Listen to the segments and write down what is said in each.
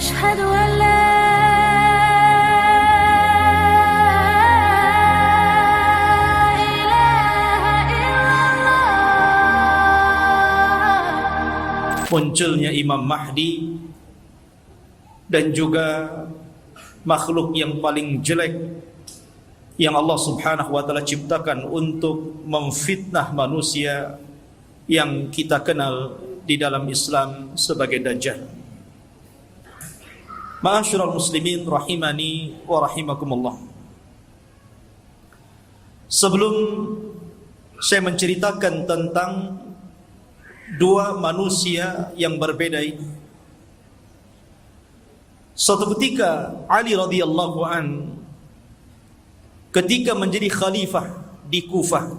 أشهد أن لا munculnya Imam Mahdi dan juga makhluk yang paling jelek yang Allah Subhanahu wa taala ciptakan untuk memfitnah manusia yang kita kenal di dalam Islam sebagai Dajjal. Ma'asyiral muslimin rahimani wa rahimakumullah. Sebelum saya menceritakan tentang dua manusia yang berbeda ini, suatu ketika Ali radhiyallahu an ketika menjadi khalifah di Kufah,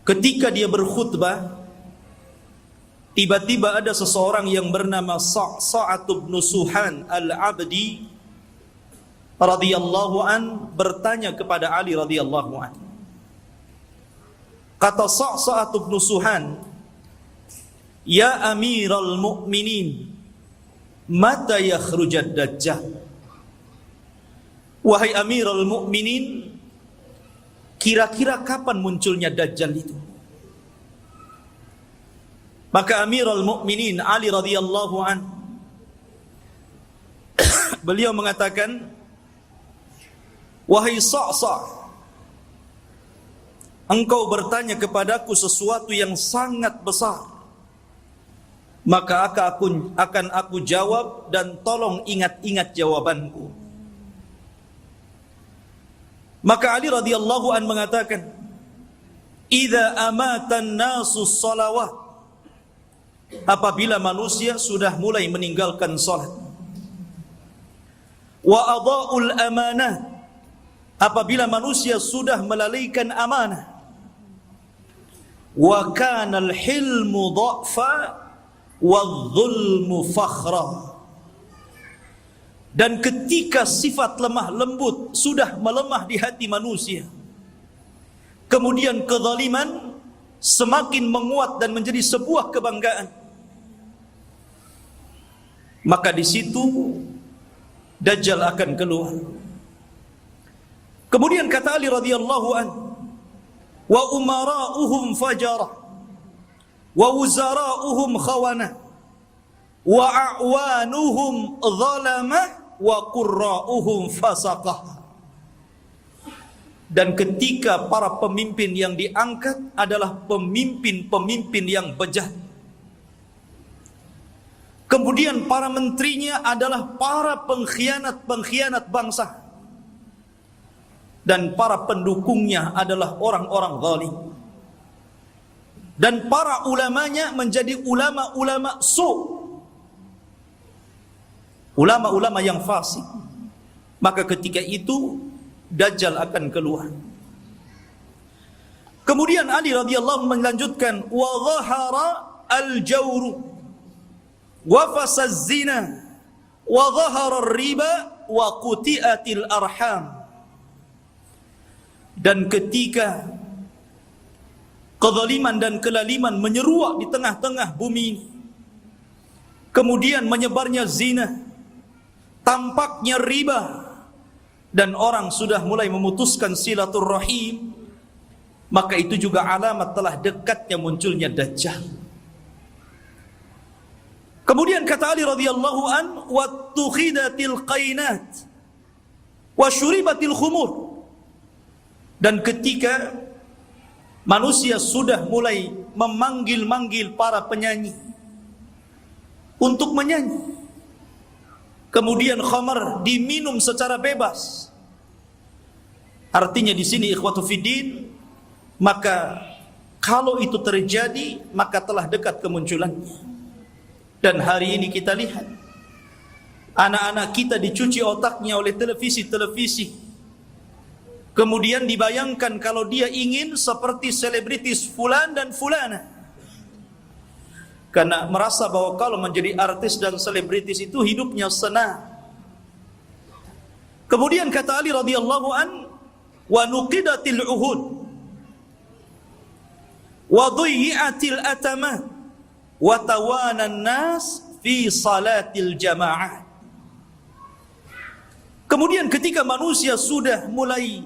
ketika dia berkhutbah, tiba-tiba ada seseorang yang bernama Sa'ad bin Suhan al-Abdi radhiyallahu an bertanya kepada Ali radhiyallahu an. Kata Sa'ad bin Suhan, "Ya Amiral Mu'minin, mata yakhrujad Dajjal?" Wahai Amiral Mu'minin, kira-kira kapan munculnya Dajjal itu? Maka Amirul Mukminin Ali radhiyallahu an beliau mengatakan, "Wahai Sa'sa, engkau bertanya kepadaku sesuatu yang sangat besar, maka akan aku jawab dan tolong ingat-ingat jawabanku." Maka Ali radhiyallahu an mengatakan, "Idza amatan nasu shalawat," apabila manusia sudah mulai meninggalkan salat, "wa adha'ul amanah," apabila manusia sudah melalaikan amanah, "wa kana al-hilmu dha'fa wadh-dhulmu fakhra," dan ketika sifat lemah lembut sudah melemah di hati manusia, kemudian kezaliman semakin menguat dan menjadi sebuah kebanggaan, maka di situ Dajjal akan keluar. Kemudian kata Ali radhiyallahu an, "Wa umara'uhum fajara, wa wuzara'uhum khawana, wa a'wanuhum zalama, wa qurra'uhum fasaqah." Dan ketika para pemimpin yang diangkat adalah pemimpin-pemimpin yang bejat, kemudian para menterinya adalah para pengkhianat-pengkhianat bangsa, dan para pendukungnya adalah orang-orang zalim, dan para ulamanya menjadi ulama-ulama ulama-ulama yang fasik. Maka ketika itu Dajjal akan keluar. Kemudian Ali radhiyallahu melanjutkan, "wa dhahara al-jawru wa fasaz zina wa dhahara ar-riba wa quti'atil arham." Dan ketika kezaliman dan kelaliman menyeruak di tengah-tengah bumi ini, kemudian menyebarnya zina, tampaknya riba, dan orang sudah mulai memutuskan silaturrahim, maka itu juga alamat telah dekatnya munculnya Dajjal. Kemudian kata Ali radhiyallahu an, "wattukhidatil qainat wa syuribatil khumur." Dan ketika manusia sudah mulai memanggil-manggil para penyanyi untuk menyanyi, kemudian khamar diminum secara bebas. Artinya di sini ikhwatu fiddin, maka kalau itu terjadi maka telah dekat kemunculannya. Dan hari ini kita lihat anak-anak kita dicuci otaknya oleh televisi-televisi. Kemudian dibayangkan kalau dia ingin seperti selebritis fulan dan fulana, karena merasa bahwa kalau menjadi artis dan selebritis itu hidupnya senang. Kemudian kata Ali radhiyallahu an, "wa nuqidatil uhud wa dhuyyatil atamat wa tawana an-nas fi salatil jamaah. Kemudian ketika manusia sudah mulai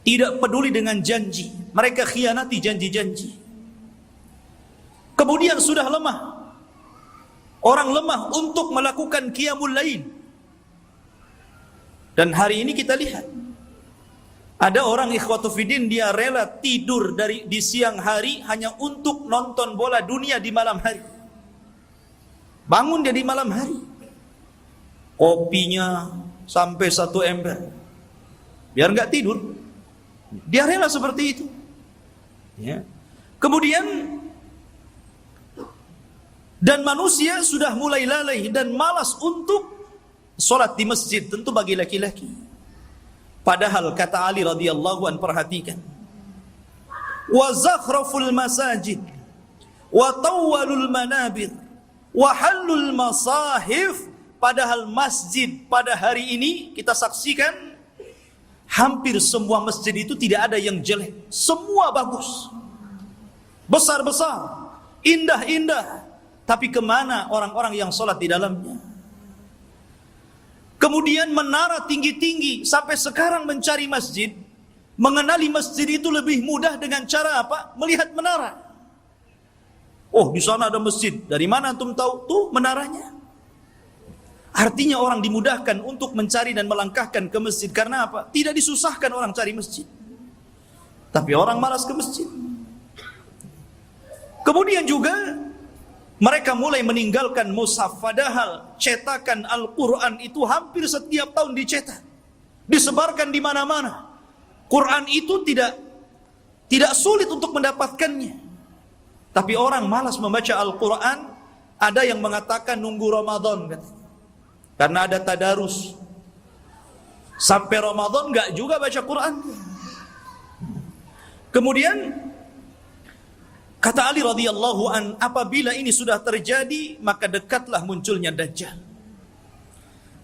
tidak peduli dengan janji, mereka khianati janji-janji. Kemudian sudah lemah. Orang lemah untuk melakukan qiyamul lail. Dan hari ini kita lihat ada orang ikhwatu fiddin, dia rela tidur di siang hari hanya untuk nonton bola dunia di malam hari. Bangun dia di malam hari, kopinya sampai 1 ember, biar nggak tidur. Dia rela seperti itu. Ya. Kemudian dan manusia sudah mulai lalai dan malas untuk solat di masjid, tentu bagi laki-laki. Padahal kata Ali radhiyallahu an, perhatikan, wa zakhraful masajid wa tawwalul manabir wa halul masahif. Padahal masjid pada hari ini kita saksikan hampir semua masjid itu tidak ada yang jelek, semua bagus, besar-besar, indah-indah. Tapi kemana orang-orang yang sholat di dalamnya? Kemudian menara tinggi-tinggi, sampai sekarang mencari masjid, mengenali masjid itu lebih mudah dengan cara apa? Melihat menara. Oh, di sana ada masjid. Dari mana antum tahu? Tuh menaranya. Artinya orang dimudahkan untuk mencari dan melangkahkan ke masjid. Karena apa? Tidak disusahkan orang cari masjid. Tapi orang malas ke masjid. Kemudian juga mereka mulai meninggalkan mushaf, padahal cetakan Al-Quran itu hampir setiap tahun dicetak, disebarkan di mana-mana. Quran itu tidak sulit untuk mendapatkannya. Tapi orang malas membaca Al-Quran. Ada yang mengatakan nunggu Ramadan, karena ada tadarus. Sampai Ramadan enggak juga baca Quran. Kemudian kata Ali radhiyallahu an, apabila ini sudah terjadi, maka dekatlah munculnya Dajjal.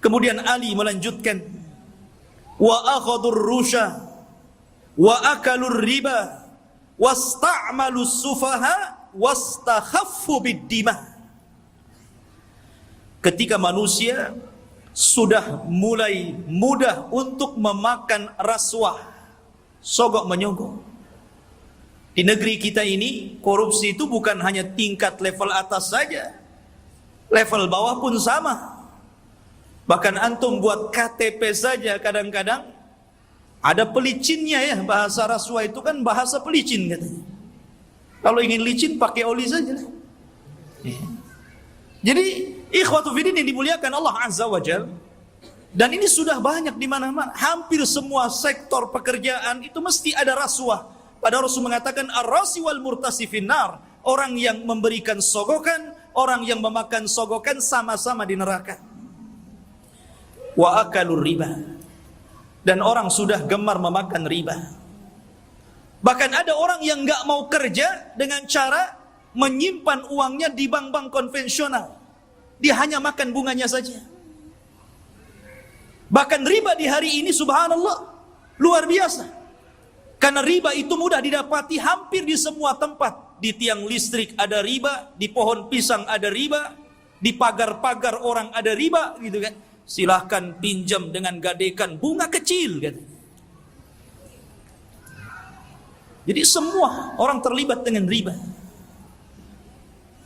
Kemudian Ali melanjutkan, wa akhadur rusha wa akalur riba wasta'malus sufaha wastakhaffu bid-dima. Ketika manusia sudah mulai mudah untuk memakan rasuah, sogok menyogok. Di negeri kita ini, korupsi itu bukan hanya tingkat level atas saja, level bawah pun sama. Bahkan antum buat KTP saja kadang-kadang ada pelicinnya ya. Bahasa rasuah itu kan bahasa pelicin katanya. Kalau ingin licin pakai oli saja lah. Jadi ikhwatu fiddin yang dimuliakan Allah Azza wa Jalla, dan ini sudah banyak di mana-mana. Hampir semua sektor pekerjaan itu mesti ada rasuah. Padahal Rasul mengatakan ar-rasi wal murtasi finnar. Orang yang memberikan sogokan, orang yang memakan sogokan sama-sama di neraka. Wa akalur riba. Dan orang sudah gemar memakan riba. Bahkan ada orang yang enggak mau kerja dengan cara menyimpan uangnya di bank-bank konvensional. Dia hanya makan bunganya saja. Bahkan riba di hari ini subhanallah luar biasa. Karena riba itu mudah didapati hampir di semua tempat. Di tiang listrik ada riba, di pohon pisang ada riba, di pagar-pagar orang ada riba, gitu kan. Silahkan pinjam dengan gadekan bunga kecil, kan. Jadi semua orang terlibat dengan riba.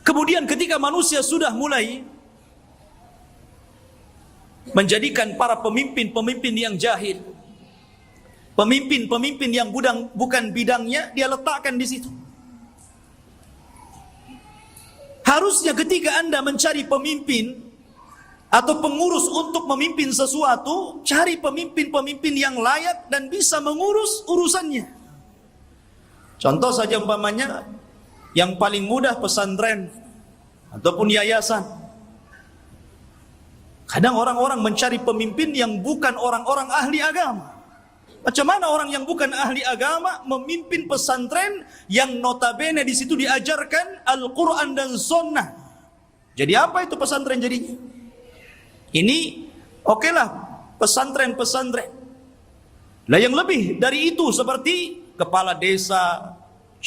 Kemudian ketika manusia sudah mulai menjadikan para pemimpin-pemimpin yang jahil, pemimpin-pemimpin yang bukan bidangnya, dia letakkan di situ. Harusnya ketika Anda mencari pemimpin atau pengurus untuk memimpin sesuatu, cari pemimpin-pemimpin yang layak dan bisa mengurus urusannya. Contoh saja umpamanya, yang paling mudah pesantren ataupun yayasan. Kadang orang-orang mencari pemimpin yang bukan orang-orang ahli agama. Macam mana orang yang bukan ahli agama memimpin pesantren yang notabene di situ diajarkan Al-Quran dan Sunnah? Jadi apa itu pesantren jadinya? Ini okelah pesantren-pesantren. Lah yang lebih dari itu seperti kepala desa,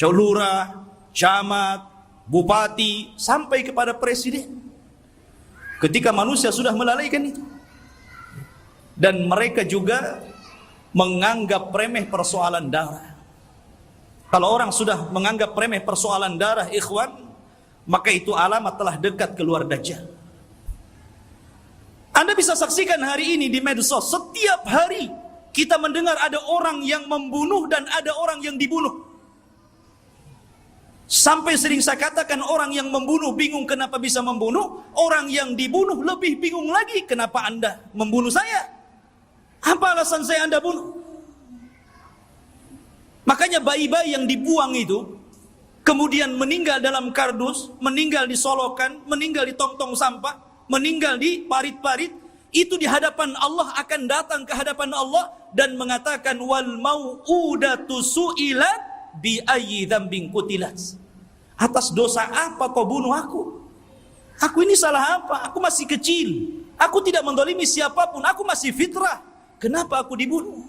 lurah, camat, bupati, sampai kepada presiden. Ketika manusia sudah melalaikan itu. Dan mereka juga menganggap remeh persoalan darah. Kalau orang sudah menganggap remeh persoalan darah, ikhwan, maka itu alamat telah dekat keluar Dajjal. Anda bisa saksikan hari ini di medsos, setiap hari kita mendengar ada orang yang membunuh dan ada orang yang dibunuh. Sampai sering saya katakan orang yang membunuh bingung kenapa bisa membunuh, orang yang dibunuh lebih bingung lagi kenapa Anda membunuh saya. Apa alasan saya Anda bunuh? Makanya bayi-bayi yang dibuang itu kemudian meninggal dalam kardus, meninggal di solokan, meninggal di tong-tong sampah, meninggal di parit-parit, itu di hadapan Allah akan datang ke hadapan Allah dan mengatakan wal mau'udatu su'ilat bi ayyi dzambin qutilat. Atas dosa apa kau bunuh aku? Aku ini salah apa? Aku masih kecil. Aku tidak mendolimi siapapun. Aku masih fitrah. Kenapa aku dibunuh?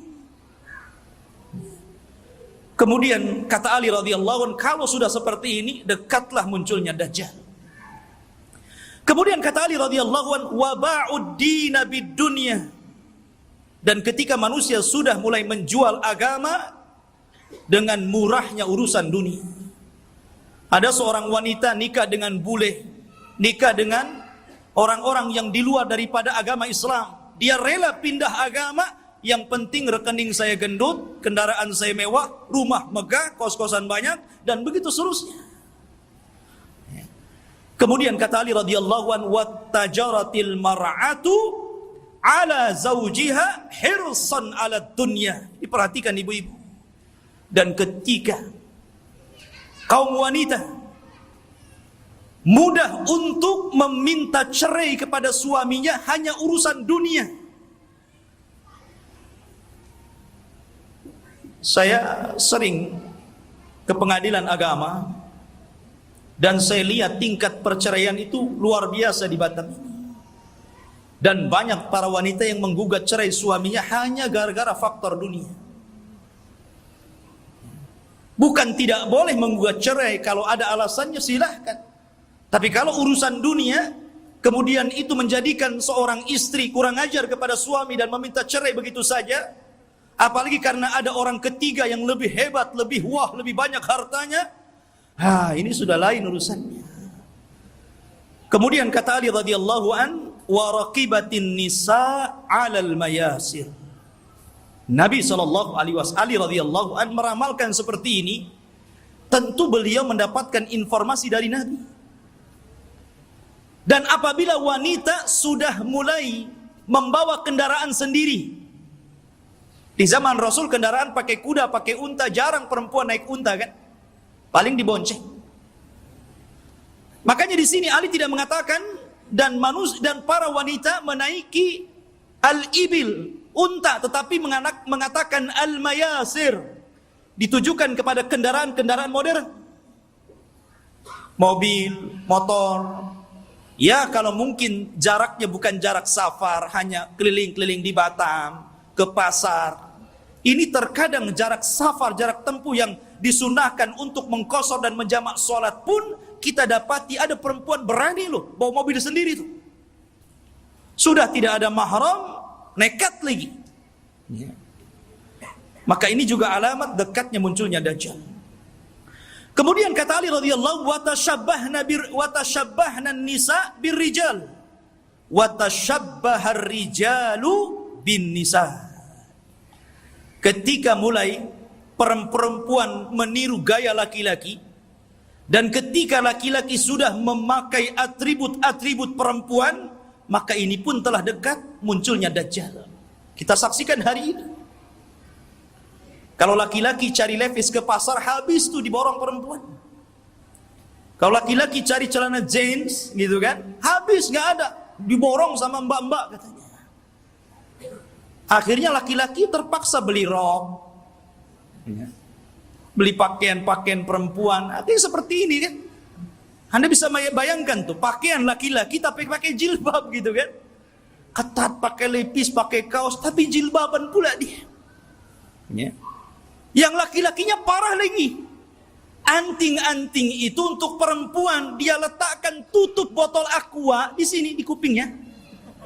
Kemudian kata Ali radhiyallahu anhu, kalau sudah seperti ini, dekatlah munculnya Dajjal. Kemudian kata Ali radhiyallahu anhu, wa ba'ud dina bid dunya. Dan ketika manusia sudah mulai menjual agama dengan murahnya urusan dunia. Ada seorang wanita nikah dengan bule, nikah dengan orang-orang yang di luar daripada agama Islam. Dia rela pindah agama, yang penting rekening saya gendut, kendaraan saya mewah, rumah megah, kos-kosan banyak, dan begitu seterusnya. Kemudian kata Ali radhiyallahu anhu, wattajaratil mar'atu ala zawjiha hirsan ala dunya. Diperhatikan ibu-ibu. Dan ketika kaum wanita mudah untuk meminta cerai kepada suaminya hanya urusan dunia. Saya sering ke pengadilan agama dan saya lihat tingkat perceraian itu luar biasa di Batam. Dan banyak para wanita yang menggugat cerai suaminya hanya gara-gara faktor dunia. Bukan tidak boleh menggugat cerai, kalau ada alasannya silahkan. Tapi kalau urusan dunia, kemudian itu menjadikan seorang istri kurang ajar kepada suami dan meminta cerai begitu saja, apalagi karena ada orang ketiga yang lebih hebat, lebih wah, lebih banyak hartanya, ini sudah lain urusannya. Kemudian kata Ali radhiyallahu an, wa raqibatin nisa 'alal mayasir. Nabi SAW Ali radhiyallahu an meramalkan seperti ini. Tentu beliau mendapatkan informasi dari Nabi. Dan apabila wanita sudah mulai membawa kendaraan sendiri, di zaman Rasul kendaraan pakai kuda, pakai unta, jarang perempuan naik unta kan, paling dibonceng. Makanya di sini Ali tidak mengatakan dan para wanita menaiki al-ibil, unta, tetapi mengatakan al-mayasir, ditujukan kepada kendaraan-kendaraan modern, mobil, motor. Ya kalau mungkin jaraknya bukan jarak safar, hanya keliling-keliling di Batam, ke pasar. Ini terkadang jarak safar, jarak tempuh yang disunahkan untuk mengqashar dan menjamak sholat pun kita dapati ada perempuan berani loh bawa mobil sendiri tuh. Sudah tidak ada mahram, nekat lagi. Ya. Maka ini juga alamat dekatnya munculnya Dajjal. Kemudian kata Ali radhiyallahu wa tashabbahna nisa birrijal wa tashabbahar rijalu bin nisa. Ketika mulai perempuan meniru gaya laki-laki, dan ketika laki-laki sudah memakai atribut-atribut perempuan, maka ini pun telah dekat munculnya Dajjal. Kita saksikan hari ini. Kalau laki-laki cari levis ke pasar, habis tuh diborong perempuan. Kalau laki-laki cari celana jeans gitu kan, habis nggak ada, diborong sama mbak-mbak katanya. Akhirnya laki-laki terpaksa beli rok, beli pakaian-pakaian perempuan. Artinya seperti ini kan. Anda bisa bayangkan tuh, pakaian laki-laki tapi pakai jilbab gitu kan. Ketat, pakai lepis, pakai kaos, tapi jilbaban pula dia. Ya. Yang laki-lakinya parah lagi. Anting-anting itu untuk perempuan, dia letakkan tutup botol aqua di sini di kupingnya.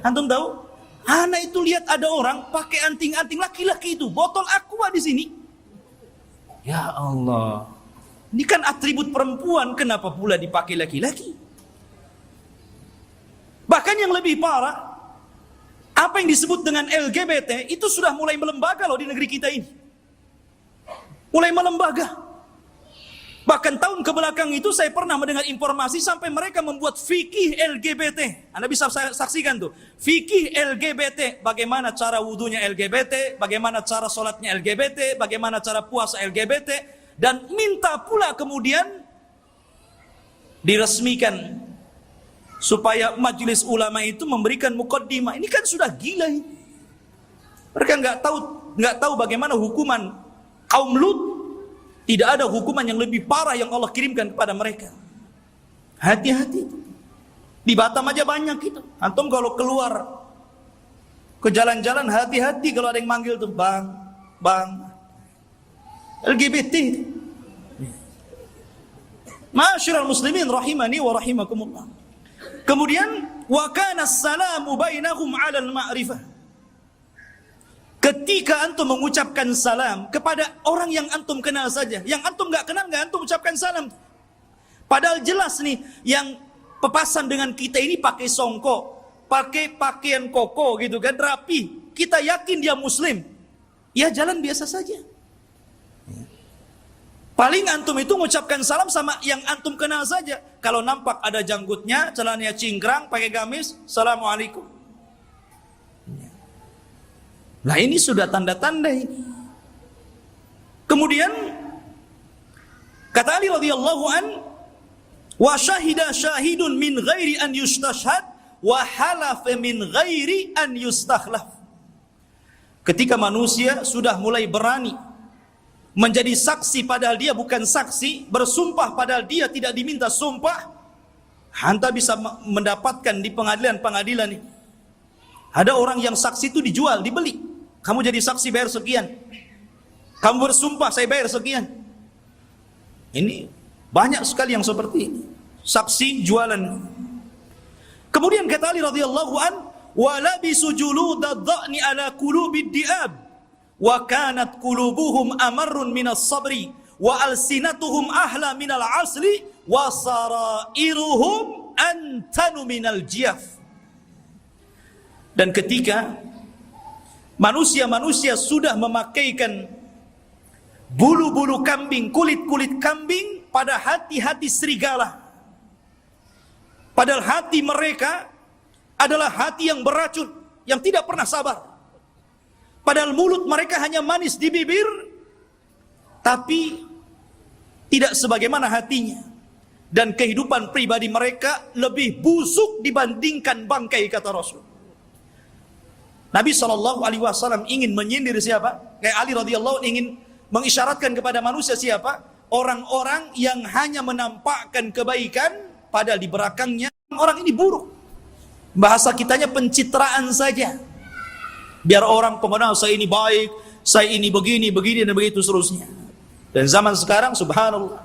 Antum tahu? Anak itu lihat ada orang pakai anting-anting laki-laki itu, botol aqua di sini. Ya Allah. Ini kan atribut perempuan, kenapa pula dipakai laki-laki? Bahkan yang lebih parah, apa yang disebut dengan LGBT itu sudah mulai melembaga loh di negeri kita ini. Mulai melembaga. Bahkan tahun kebelakang itu saya pernah mendengar informasi sampai mereka membuat fikih LGBT. Anda bisa saksikan tuh. Fikih LGBT, bagaimana cara wudunya LGBT, bagaimana cara sholatnya LGBT, bagaimana cara puasa LGBT. Dan minta pula kemudian diresmikan supaya majelis ulama itu memberikan mukaddimah. Ini kan sudah gila ini. Mereka nggak tahu bagaimana hukuman kaum Lut. Tidak ada hukuman yang lebih parah yang Allah kirimkan kepada mereka. Hati-hati. Di Batam aja banyak itu. Antum kalau keluar ke jalan-jalan, hati-hati kalau ada yang manggil tuh, bang, LGBT. Ma'asyiral muslimin rahimani wa rahimakumullah. Kemudian wa kana as-salamu bainahum 'ala al-ma'rifah. Ketika antum mengucapkan salam kepada orang yang antum kenal saja, yang antum nggak kenal nggak antum ucapkan salam. Padahal jelas nih yang pepasan dengan kita ini pakai songkok, pakai pakaian koko gitu kan, rapi. Kita yakin dia muslim. Ya jalan biasa saja. Paling antum itu mengucapkan salam sama yang antum kenal saja. Kalau nampak ada janggutnya, celananya cingkrang, pakai gamis, assalamualaikum. Nah ini sudah tanda-tanda ini. Kemudian kata Ali radhiyallahu an, wa syahida syahidun min ghairi an yustashhad wa halaf min ghairi an yustakhlaf. Ketika manusia sudah mulai berani menjadi saksi padahal dia bukan saksi, bersumpah padahal dia tidak diminta sumpah, anda bisa mendapatkan di pengadilan-pengadilan ini. Ada orang yang saksi itu dijual, dibeli. Kamu jadi saksi bayar sekian. Kamu bersumpah saya bayar sekian. Ini banyak sekali yang seperti ini. Saksi jualan. Kemudian kata Ali radhiyallahu an, wa labisu juludad dha'ni ala qulubid di'ab wa kanat qulubuhum amarrun minas sabri wa alsinatuhum ahla minal asli wa sarairuhum antanu minal jiyaf. Dan ketika manusia-manusia sudah memakaikan bulu-bulu kambing, kulit-kulit kambing pada hati-hati serigala. Padahal hati mereka adalah hati yang beracun, yang tidak pernah sabar. Padahal mulut mereka hanya manis di bibir, tapi tidak sebagaimana hatinya. Dan kehidupan pribadi mereka lebih busuk dibandingkan bangkai, kata Rasul. Nabi SAW ingin menyindir siapa? Kayak Ali radhiyallahu ingin mengisyaratkan kepada manusia siapa? Orang-orang yang hanya menampakkan kebaikan, padahal di belakangnya orang ini buruk. Bahasa kitanya pencitraan saja. Biar orang mengenal saya ini baik, saya ini begini, dan begitu seterusnya. Dan zaman sekarang subhanallah,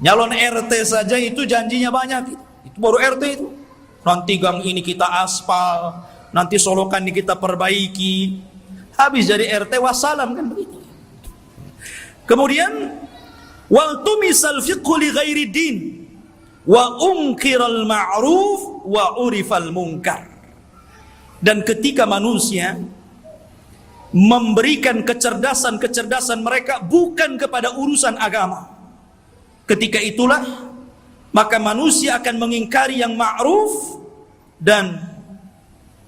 nyalon RT saja itu janjinya banyak. Itu baru RT itu. Nanti gang ini kita aspal, nanti solokan ini kita perbaiki. Habis jadi RT wassalam kan begitu. Kemudian wal tumisal fiqhu li ghairi din wa unkiral ma'ruf wa urifal munkar. Dan ketika manusia memberikan kecerdasan mereka bukan kepada urusan agama, ketika itulah maka manusia akan mengingkari yang ma'ruf dan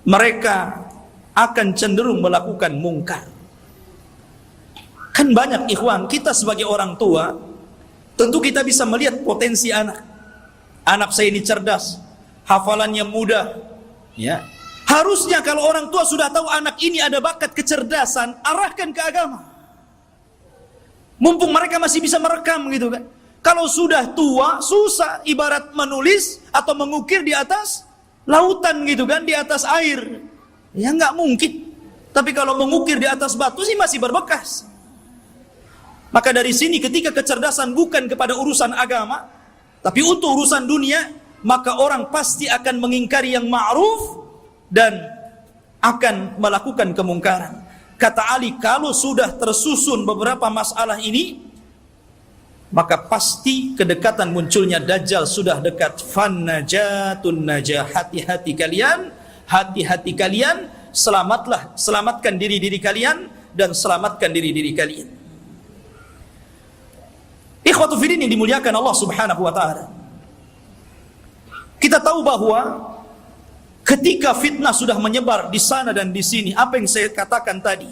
mereka akan cenderung melakukan mungkar. Kan banyak ikhwan, kita sebagai orang tua tentu kita bisa melihat potensi anak. Anak saya ini cerdas, hafalannya mudah, ya. Harusnya kalau orang tua sudah tahu anak ini ada bakat kecerdasan, arahkan ke agama. Mumpung mereka masih bisa merekam gitu kan. Kalau sudah tua, susah, ibarat menulis atau mengukir di atas lautan gitu kan, di atas air. Ya nggak mungkin. Tapi kalau mengukir di atas batu sih masih berbekas. Maka dari sini ketika kecerdasan bukan kepada urusan agama, tapi untuk urusan dunia, maka orang pasti akan mengingkari yang ma'ruf dan akan melakukan kemungkaran. Kata Ali, kalau sudah tersusun beberapa masalah ini, maka pasti kedekatan munculnya Dajjal sudah dekat. Fannajatun najah, hati-hati kalian, selamatlah, selamatkan diri-diri kalian dan selamatkan diri-diri kalian. Ikhwatu fiddin yang dimuliakan Allah Subhanahu wa taala. Kita tahu bahwa ketika fitnah sudah menyebar di sana dan di sini, apa yang saya katakan tadi,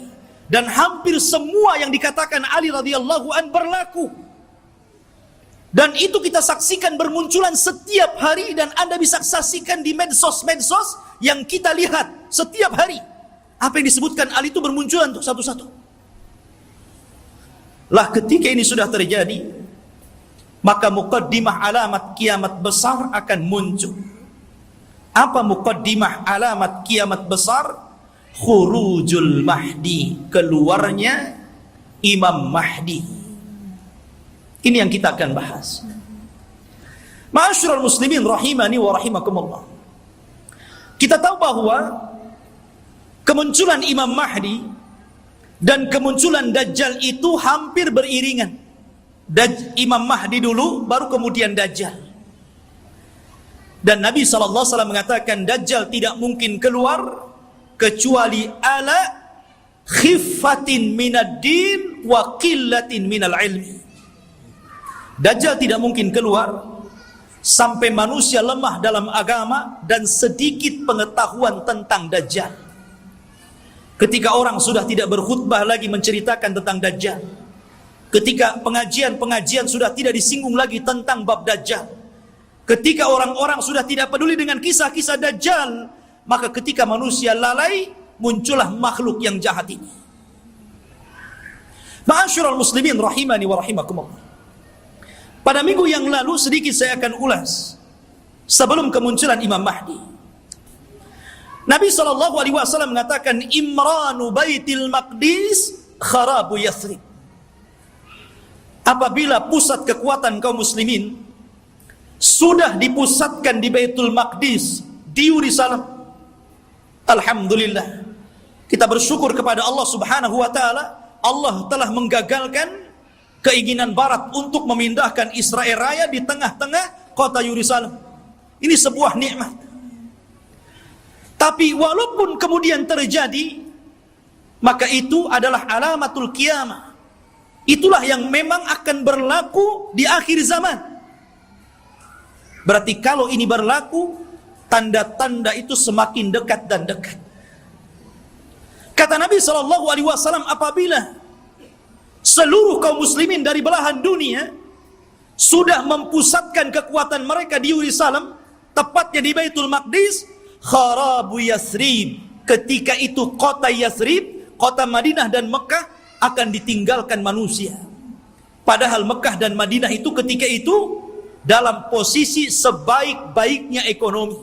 dan hampir semua yang dikatakan Ali radhiyallahu an berlaku. Dan itu kita saksikan bermunculan setiap hari, dan Anda bisa saksikan di medsos-medsos yang kita lihat setiap hari. Apa yang disebutkan Ali itu bermunculan untuk satu-satu. Lah ketika ini sudah terjadi, maka muqaddimah alamat kiamat besar akan muncul. Apa muqaddimah alamat kiamat besar? Khurujul Mahdi, keluarnya Imam Mahdi. Ini yang kita akan bahas. Ma'asyiral muslimin rahimani wa rahimakumullah. Kita tahu bahwa kemunculan Imam Mahdi dan kemunculan Dajjal itu hampir beriringan. Imam Mahdi dulu, baru kemudian Dajjal. Dan Nabi SAW mengatakan Dajjal tidak mungkin keluar kecuali ala khiffatin minad din wa qillatin minal ilmi. Dajjal tidak mungkin keluar sampai manusia lemah dalam agama dan sedikit pengetahuan tentang Dajjal. Ketika orang sudah tidak berkhutbah lagi menceritakan tentang Dajjal, ketika pengajian-pengajian sudah tidak disinggung lagi tentang bab Dajjal, ketika orang-orang sudah tidak peduli dengan kisah-kisah Dajjal, maka ketika manusia lalai, muncullah makhluk yang jahat ini. Ma'asyiral muslimin rahimani wa rahimakumullah. Pada minggu yang lalu sedikit saya akan ulas sebelum kemunculan Imam Mahdi. Nabi SAW mengatakan Imranu Baitil Maqdis kharabu Yathrib. Apabila pusat kekuatan kaum muslimin sudah dipusatkan di Baitul Maqdis, di Yerusalem, alhamdulillah, kita bersyukur kepada Allah Subhanahu wa taala. Allah telah menggagalkan keinginan barat untuk memindahkan Israel Raya di tengah-tengah kota Yerusalem. Ini sebuah nikmat. Tapi walaupun kemudian terjadi, maka itu adalah alamatul qiyamah. Itulah yang memang akan berlaku di akhir zaman. Berarti kalau ini berlaku, tanda-tanda itu semakin dekat dan dekat. Kata Nabi SAW, apabila seluruh kaum muslimin dari belahan dunia sudah mempusatkan kekuatan mereka di Yerusalem, tepatnya di Baitul Maqdis, kharabu Yathrib. Ketika itu kota Yathrib, kota Madinah dan Mekah akan ditinggalkan manusia. Padahal Mekah dan Madinah itu ketika itu dalam posisi sebaik-baiknya ekonomi,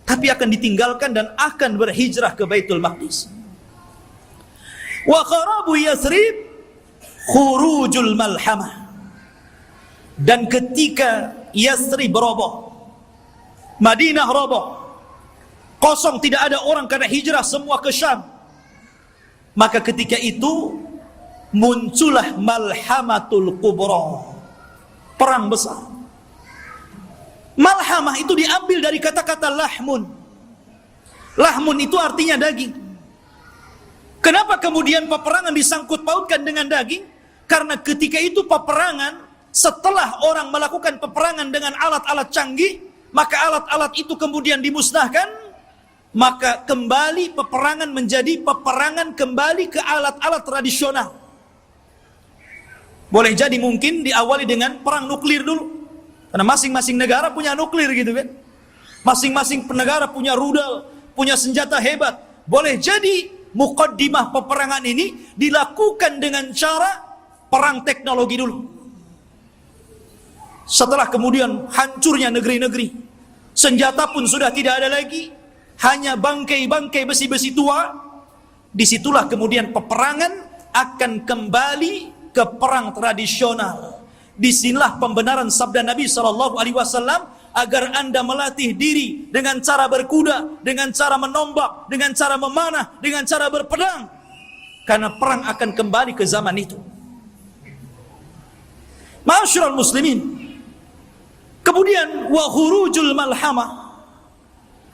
tapi akan ditinggalkan dan akan berhijrah ke Baitul Maqdis. Wa kharabu Yathrib khurujul malhamah. Dan ketika Yathrib roboh, Madinah roboh, kosong, tidak ada orang karena hijrah semua ke Syam, maka ketika itu muncullah malhamatul kubra, perang besar. Malhamah itu diambil dari kata-kata lahmun. Lahmun itu artinya daging. Kenapa kemudian peperangan disangkut pautkan dengan daging? Karena ketika itu peperangan, setelah orang melakukan peperangan dengan alat-alat canggih, maka alat-alat itu kemudian dimusnahkan, maka kembali peperangan menjadi peperangan kembali ke alat-alat tradisional. Boleh jadi mungkin diawali dengan perang nuklir dulu, karena masing-masing negara punya nuklir gitu kan. Masing-masing negara punya rudal, punya senjata hebat. Boleh jadi muqaddimah peperangan ini dilakukan dengan cara perang teknologi dulu. Setelah kemudian hancurnya negeri-negeri, senjata pun sudah tidak ada lagi, hanya bangkai-bangkai besi-besi tua. Disitulah kemudian peperangan akan kembali ke perang tradisional. Disinilah pembenaran sabda Nabi SAW agar Anda melatih diri dengan cara berkuda, dengan cara menombak, dengan cara memanah, dengan cara berpedang. Karena perang akan kembali ke zaman itu. Ma'asyiral muslimin. Kemudian wa khurujul malhamah.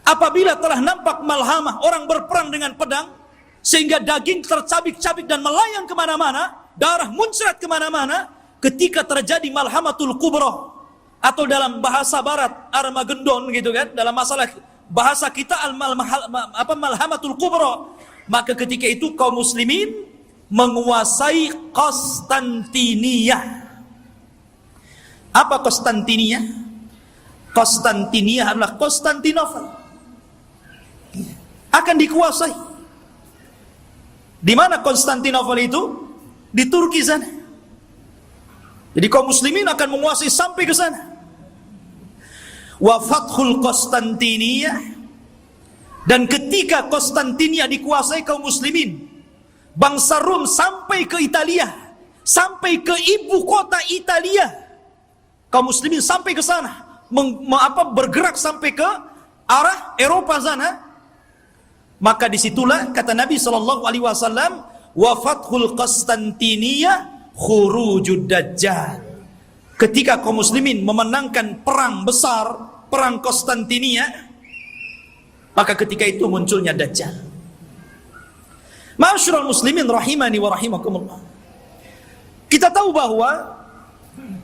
Apabila telah nampak malhamah, orang berperang dengan pedang, sehingga daging tercabik-cabik dan melayang kemana-mana, darah muncrat kemana-mana, ketika terjadi malhamatul kubra, atau dalam bahasa barat Armageddon gitu kan, dalam masalah bahasa kita malhamatul kubra, maka ketika itu kaum muslimin menguasai Konstantinia. Apa Konstantinia? Konstantinia adalah Konstantinopel. Akan dikuasai. Di mana Konstantinopel itu? Di Turki sana. Jadi kaum muslimin akan menguasai sampai ke sana. Wa fathul Konstantinia, dan ketika Konstantinia dikuasai kaum muslimin, bangsa Rom sampai ke Italia, sampai ke ibu kota Italia. Kaum muslimin sampai ke sana, bergerak sampai ke arah Eropa sana. Maka disitulah kata Nabi SAW, wa fathul Konstantinia khurujud dajjal. Ketika kaum muslimin memenangkan perang besar, perang Konstantinia, maka ketika itu munculnya dajjal. Ma'asyiral muslimin rahimani wa rahimakumullah. Kita tahu bahwa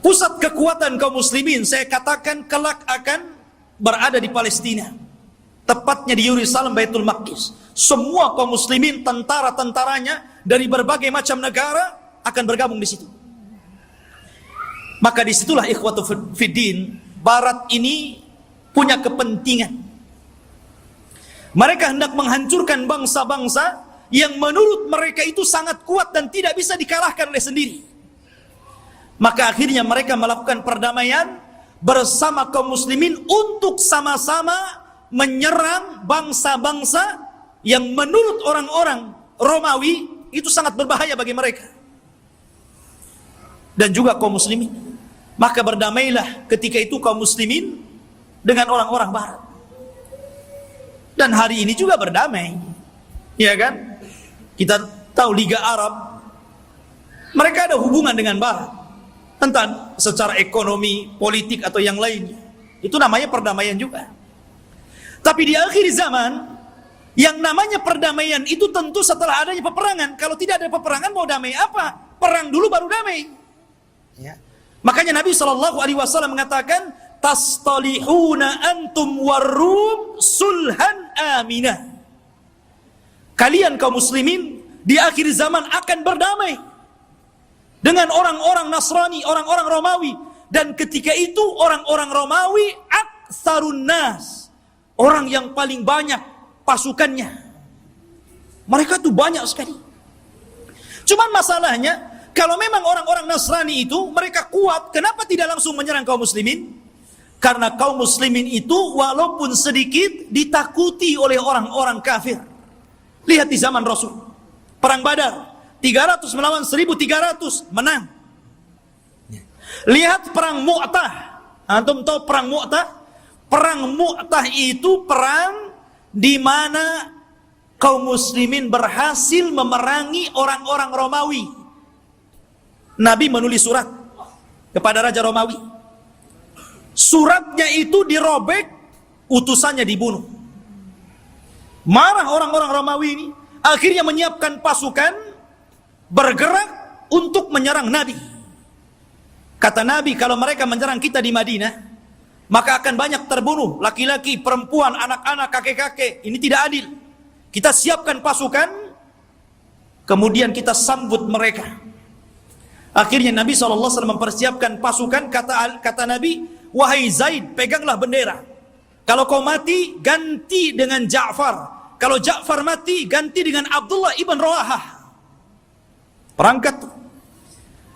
pusat kekuatan kaum muslimin, saya katakan kelak akan berada di Palestina, tepatnya di Yerusalem, Baitul Maqdis. Semua kaum muslimin, tentara-tentaranya dari berbagai macam negara akan bergabung di situ. Maka disitulah ikhwatu fiddin, Barat ini punya kepentingan. Mereka hendak menghancurkan bangsa-bangsa yang menurut mereka itu sangat kuat dan tidak bisa dikalahkan oleh sendiri. Maka akhirnya mereka melakukan perdamaian bersama kaum muslimin untuk sama-sama menyerang bangsa-bangsa yang menurut orang-orang Romawi itu sangat berbahaya bagi mereka dan juga kaum muslimin. Maka berdamailah ketika itu kaum muslimin dengan orang-orang barat. Dan hari ini juga berdamai. Ya kan? Kita tahu Liga Arab, mereka ada hubungan dengan barat, entah secara ekonomi, politik atau yang lainnya. Itu namanya perdamaian juga. Tapi di akhir zaman, yang namanya perdamaian itu tentu setelah adanya peperangan. Kalau tidak ada peperangan, mau damai apa? Perang dulu baru damai. Ya. Makanya Nabi SAW mengatakan, tastalihuna antum warum sulhan aminah. Kalian kaum muslimin di akhir zaman akan berdamai dengan orang-orang Nasrani, orang-orang Romawi. Dan ketika itu orang-orang Romawi aktsarun nas, orang yang paling banyak pasukannya. Mereka tuh banyak sekali. Cuman masalahnya, kalau memang orang-orang Nasrani itu mereka kuat, kenapa tidak langsung menyerang kaum muslimin? Karena kaum muslimin itu walaupun sedikit ditakuti oleh orang-orang kafir. Lihat di zaman Rasul, perang Badar, 300 melawan 1.300, menang. Lihat perang Mu'tah. Antum tahu perang Mu'tah? Perang Mu'tah itu perang di mana kaum muslimin berhasil memerangi orang-orang Romawi. Nabi menulis surat kepada Raja Romawi. Suratnya itu dirobek, utusannya dibunuh. Marah orang-orang Romawi ini, akhirnya menyiapkan pasukan bergerak untuk menyerang Nabi. Kata Nabi, kalau mereka menyerang kita di Madinah, maka akan banyak terbunuh, laki-laki, perempuan, anak-anak, kakek-kakek. Ini tidak adil. Kita siapkan pasukan, kemudian kita sambut mereka. Akhirnya Nabi SAW mempersiapkan pasukan. Kata Nabi, wahai Zaid, peganglah bendera. Kalau kau mati, ganti dengan Ja'far. Kalau Ja'far mati, ganti dengan Abdullah ibn Rawahah. Perangkat.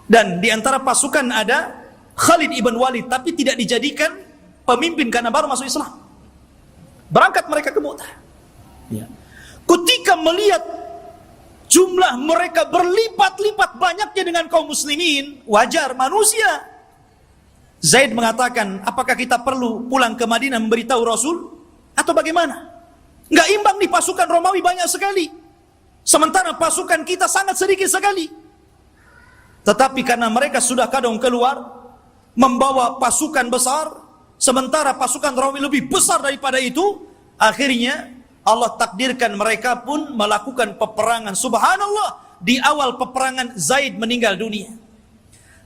Dan di antara pasukan ada Khalid ibn Walid, tapi tidak dijadikan pemimpin karena baru masuk Islam. Berangkat mereka ke Mu'tah. Ya. Ketika melihat jumlah mereka berlipat-lipat banyaknya dengan kaum muslimin, wajar, manusia. Zaid mengatakan, apakah kita perlu pulang ke Madinah memberitahu Rasul? Atau bagaimana? Nggak imbang nih, pasukan Romawi banyak sekali, sementara pasukan kita sangat sedikit sekali. Tetapi karena mereka sudah kadang keluar membawa pasukan besar, sementara pasukan Romawi lebih besar daripada itu, akhirnya Allah takdirkan mereka pun melakukan peperangan. Subhanallah, di awal peperangan Zaid meninggal dunia.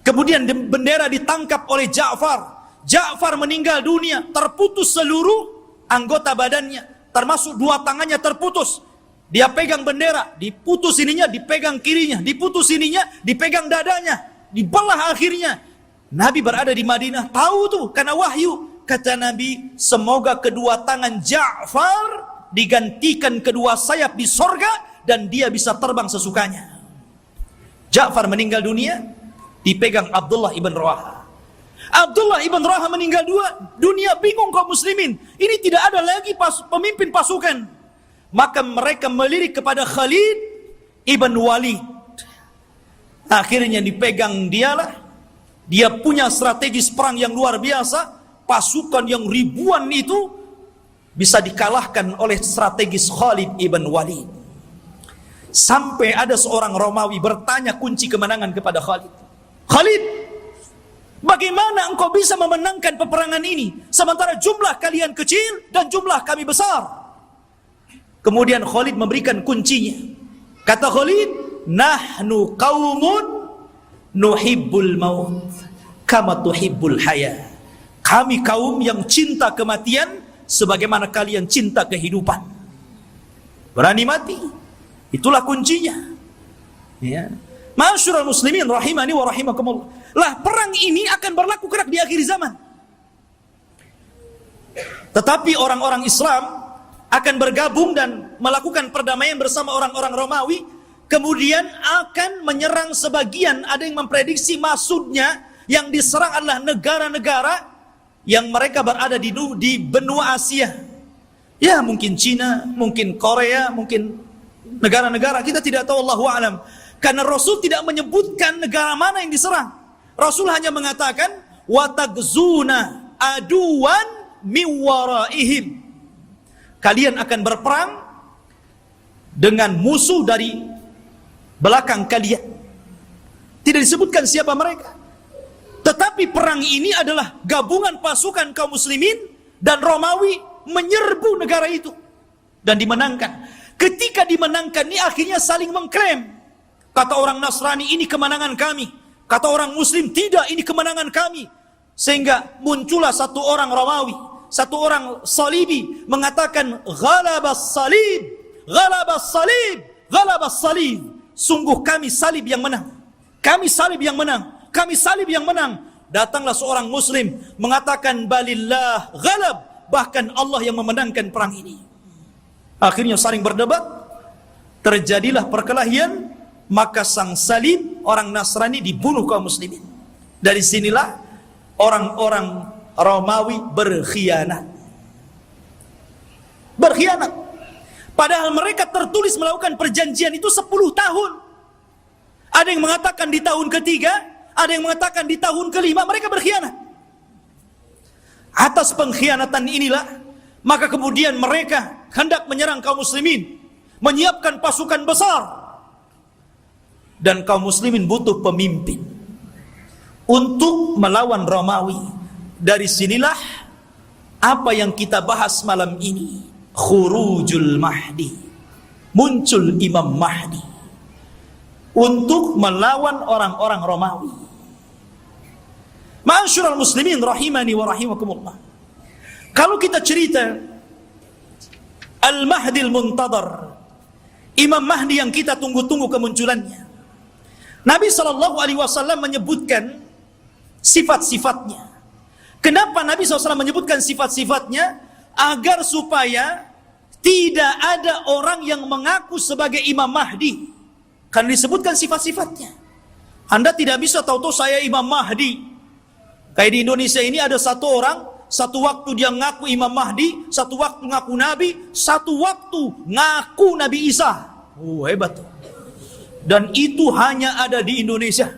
Kemudian bendera ditangkap oleh Ja'far. Ja'far meninggal dunia, terputus seluruh anggota badannya, termasuk dua tangannya terputus. Dia pegang bendera, diputus ininya, dipegang kirinya, diputus ininya, dipegang dadanya, dibelah akhirnya. Nabi berada di Madinah, tahu tuh karena wahyu. Kata Nabi, semoga kedua tangan Ja'far digantikan kedua sayap di sorga dan dia bisa terbang sesukanya. Ja'far meninggal dunia, dipegang Abdullah ibn Rawaha. Abdullah ibn Rawaha meninggal dunia, bingung kaum muslimin. Ini tidak ada lagi pemimpin pasukan. Maka mereka melirik kepada Khalid ibn Walid. Akhirnya dipegang dialah. Dia punya strategis perang yang luar biasa. Pasukan yang ribuan itu bisa dikalahkan oleh strategis Khalid ibn Walid. Sampai ada seorang Romawi bertanya kunci kemenangan kepada Khalid. Khalid, bagaimana engkau bisa memenangkan peperangan ini sementara jumlah kalian kecil dan jumlah kami besar? Kemudian Khalid memberikan kuncinya. Kata Khalid, nahnu qaumun nuhibbul maut kama tuhibbul haya. Kami kaum yang cinta kematian sebagaimana kalian cinta kehidupan. Berani mati, itulah kuncinya. Ya. Ma'asyiral muslimin rahimani wa rahimakumullah. Lah, perang ini akan berlaku kelak di akhir zaman. Tetapi orang-orang Islam akan bergabung dan melakukan perdamaian bersama orang-orang Romawi, kemudian akan menyerang sebagian. Ada yang memprediksi maksudnya yang diserang adalah negara-negara yang mereka berada di benua Asia. Ya, mungkin Cina, mungkin Korea, mungkin negara-negara, kita tidak tahu, Allahu a'lam. Karena Rasul tidak menyebutkan negara mana yang diserang. Rasul hanya mengatakan watagzuna aduwan miwaraihim. Kalian akan berperang dengan musuh dari belakang kalian. Tidak disebutkan siapa mereka. Tetapi perang ini adalah gabungan pasukan kaum muslimin dan Romawi menyerbu negara itu dan dimenangkan. Ketika dimenangkan ini akhirnya saling mengklaim. Kata orang Nasrani, ini kemenangan kami. Kata orang Muslim, tidak, ini kemenangan kami. Sehingga muncullah satu orang Romawi, satu orang Salibi mengatakan, ghalabas salib, ghalabas salib, ghalabas salib. Sungguh kami salib yang menang. Kami salib yang menang. Kami salib yang menang. Datanglah seorang Muslim mengatakan, balillah ghalab. Bahkan Allah yang memenangkan perang ini. Akhirnya saling berdebat. Terjadilah perkelahian. Maka sang salib, orang Nasrani, dibunuh kaum muslimin. Dari sinilah orang-orang Romawi berkhianat. Berkhianat. Padahal mereka tertulis melakukan perjanjian itu 10 tahun. Ada yang mengatakan di tahun ketiga, ada yang mengatakan di tahun kelima, mereka berkhianat. Atas pengkhianatan inilah, maka kemudian mereka hendak menyerang kaum muslimin, menyiapkan pasukan besar. Dan kaum muslimin butuh pemimpin untuk melawan Romawi. Dari sinilah apa yang kita bahas malam ini, khurujul Mahdi. Muncul Imam Mahdi untuk melawan orang-orang Romawi. Ma'asyiral muslimin rahimani wa rahimakumullah. Kalau kita cerita Al-Mahdi Al-Muntadhar, Imam Mahdi yang kita tunggu-tunggu kemunculannya, Nabi SAW menyebutkan sifat-sifatnya. Kenapa Nabi SAW menyebutkan sifat-sifatnya? Agar supaya tidak ada orang yang mengaku sebagai Imam Mahdi. Kan disebutkan sifat-sifatnya. Anda tidak bisa tahu-tahu saya Imam Mahdi. Kayak di Indonesia ini ada satu orang, satu waktu dia ngaku Imam Mahdi, satu waktu ngaku Nabi, satu waktu ngaku Nabi Isa. Hebat tuh. Dan itu hanya ada di Indonesia.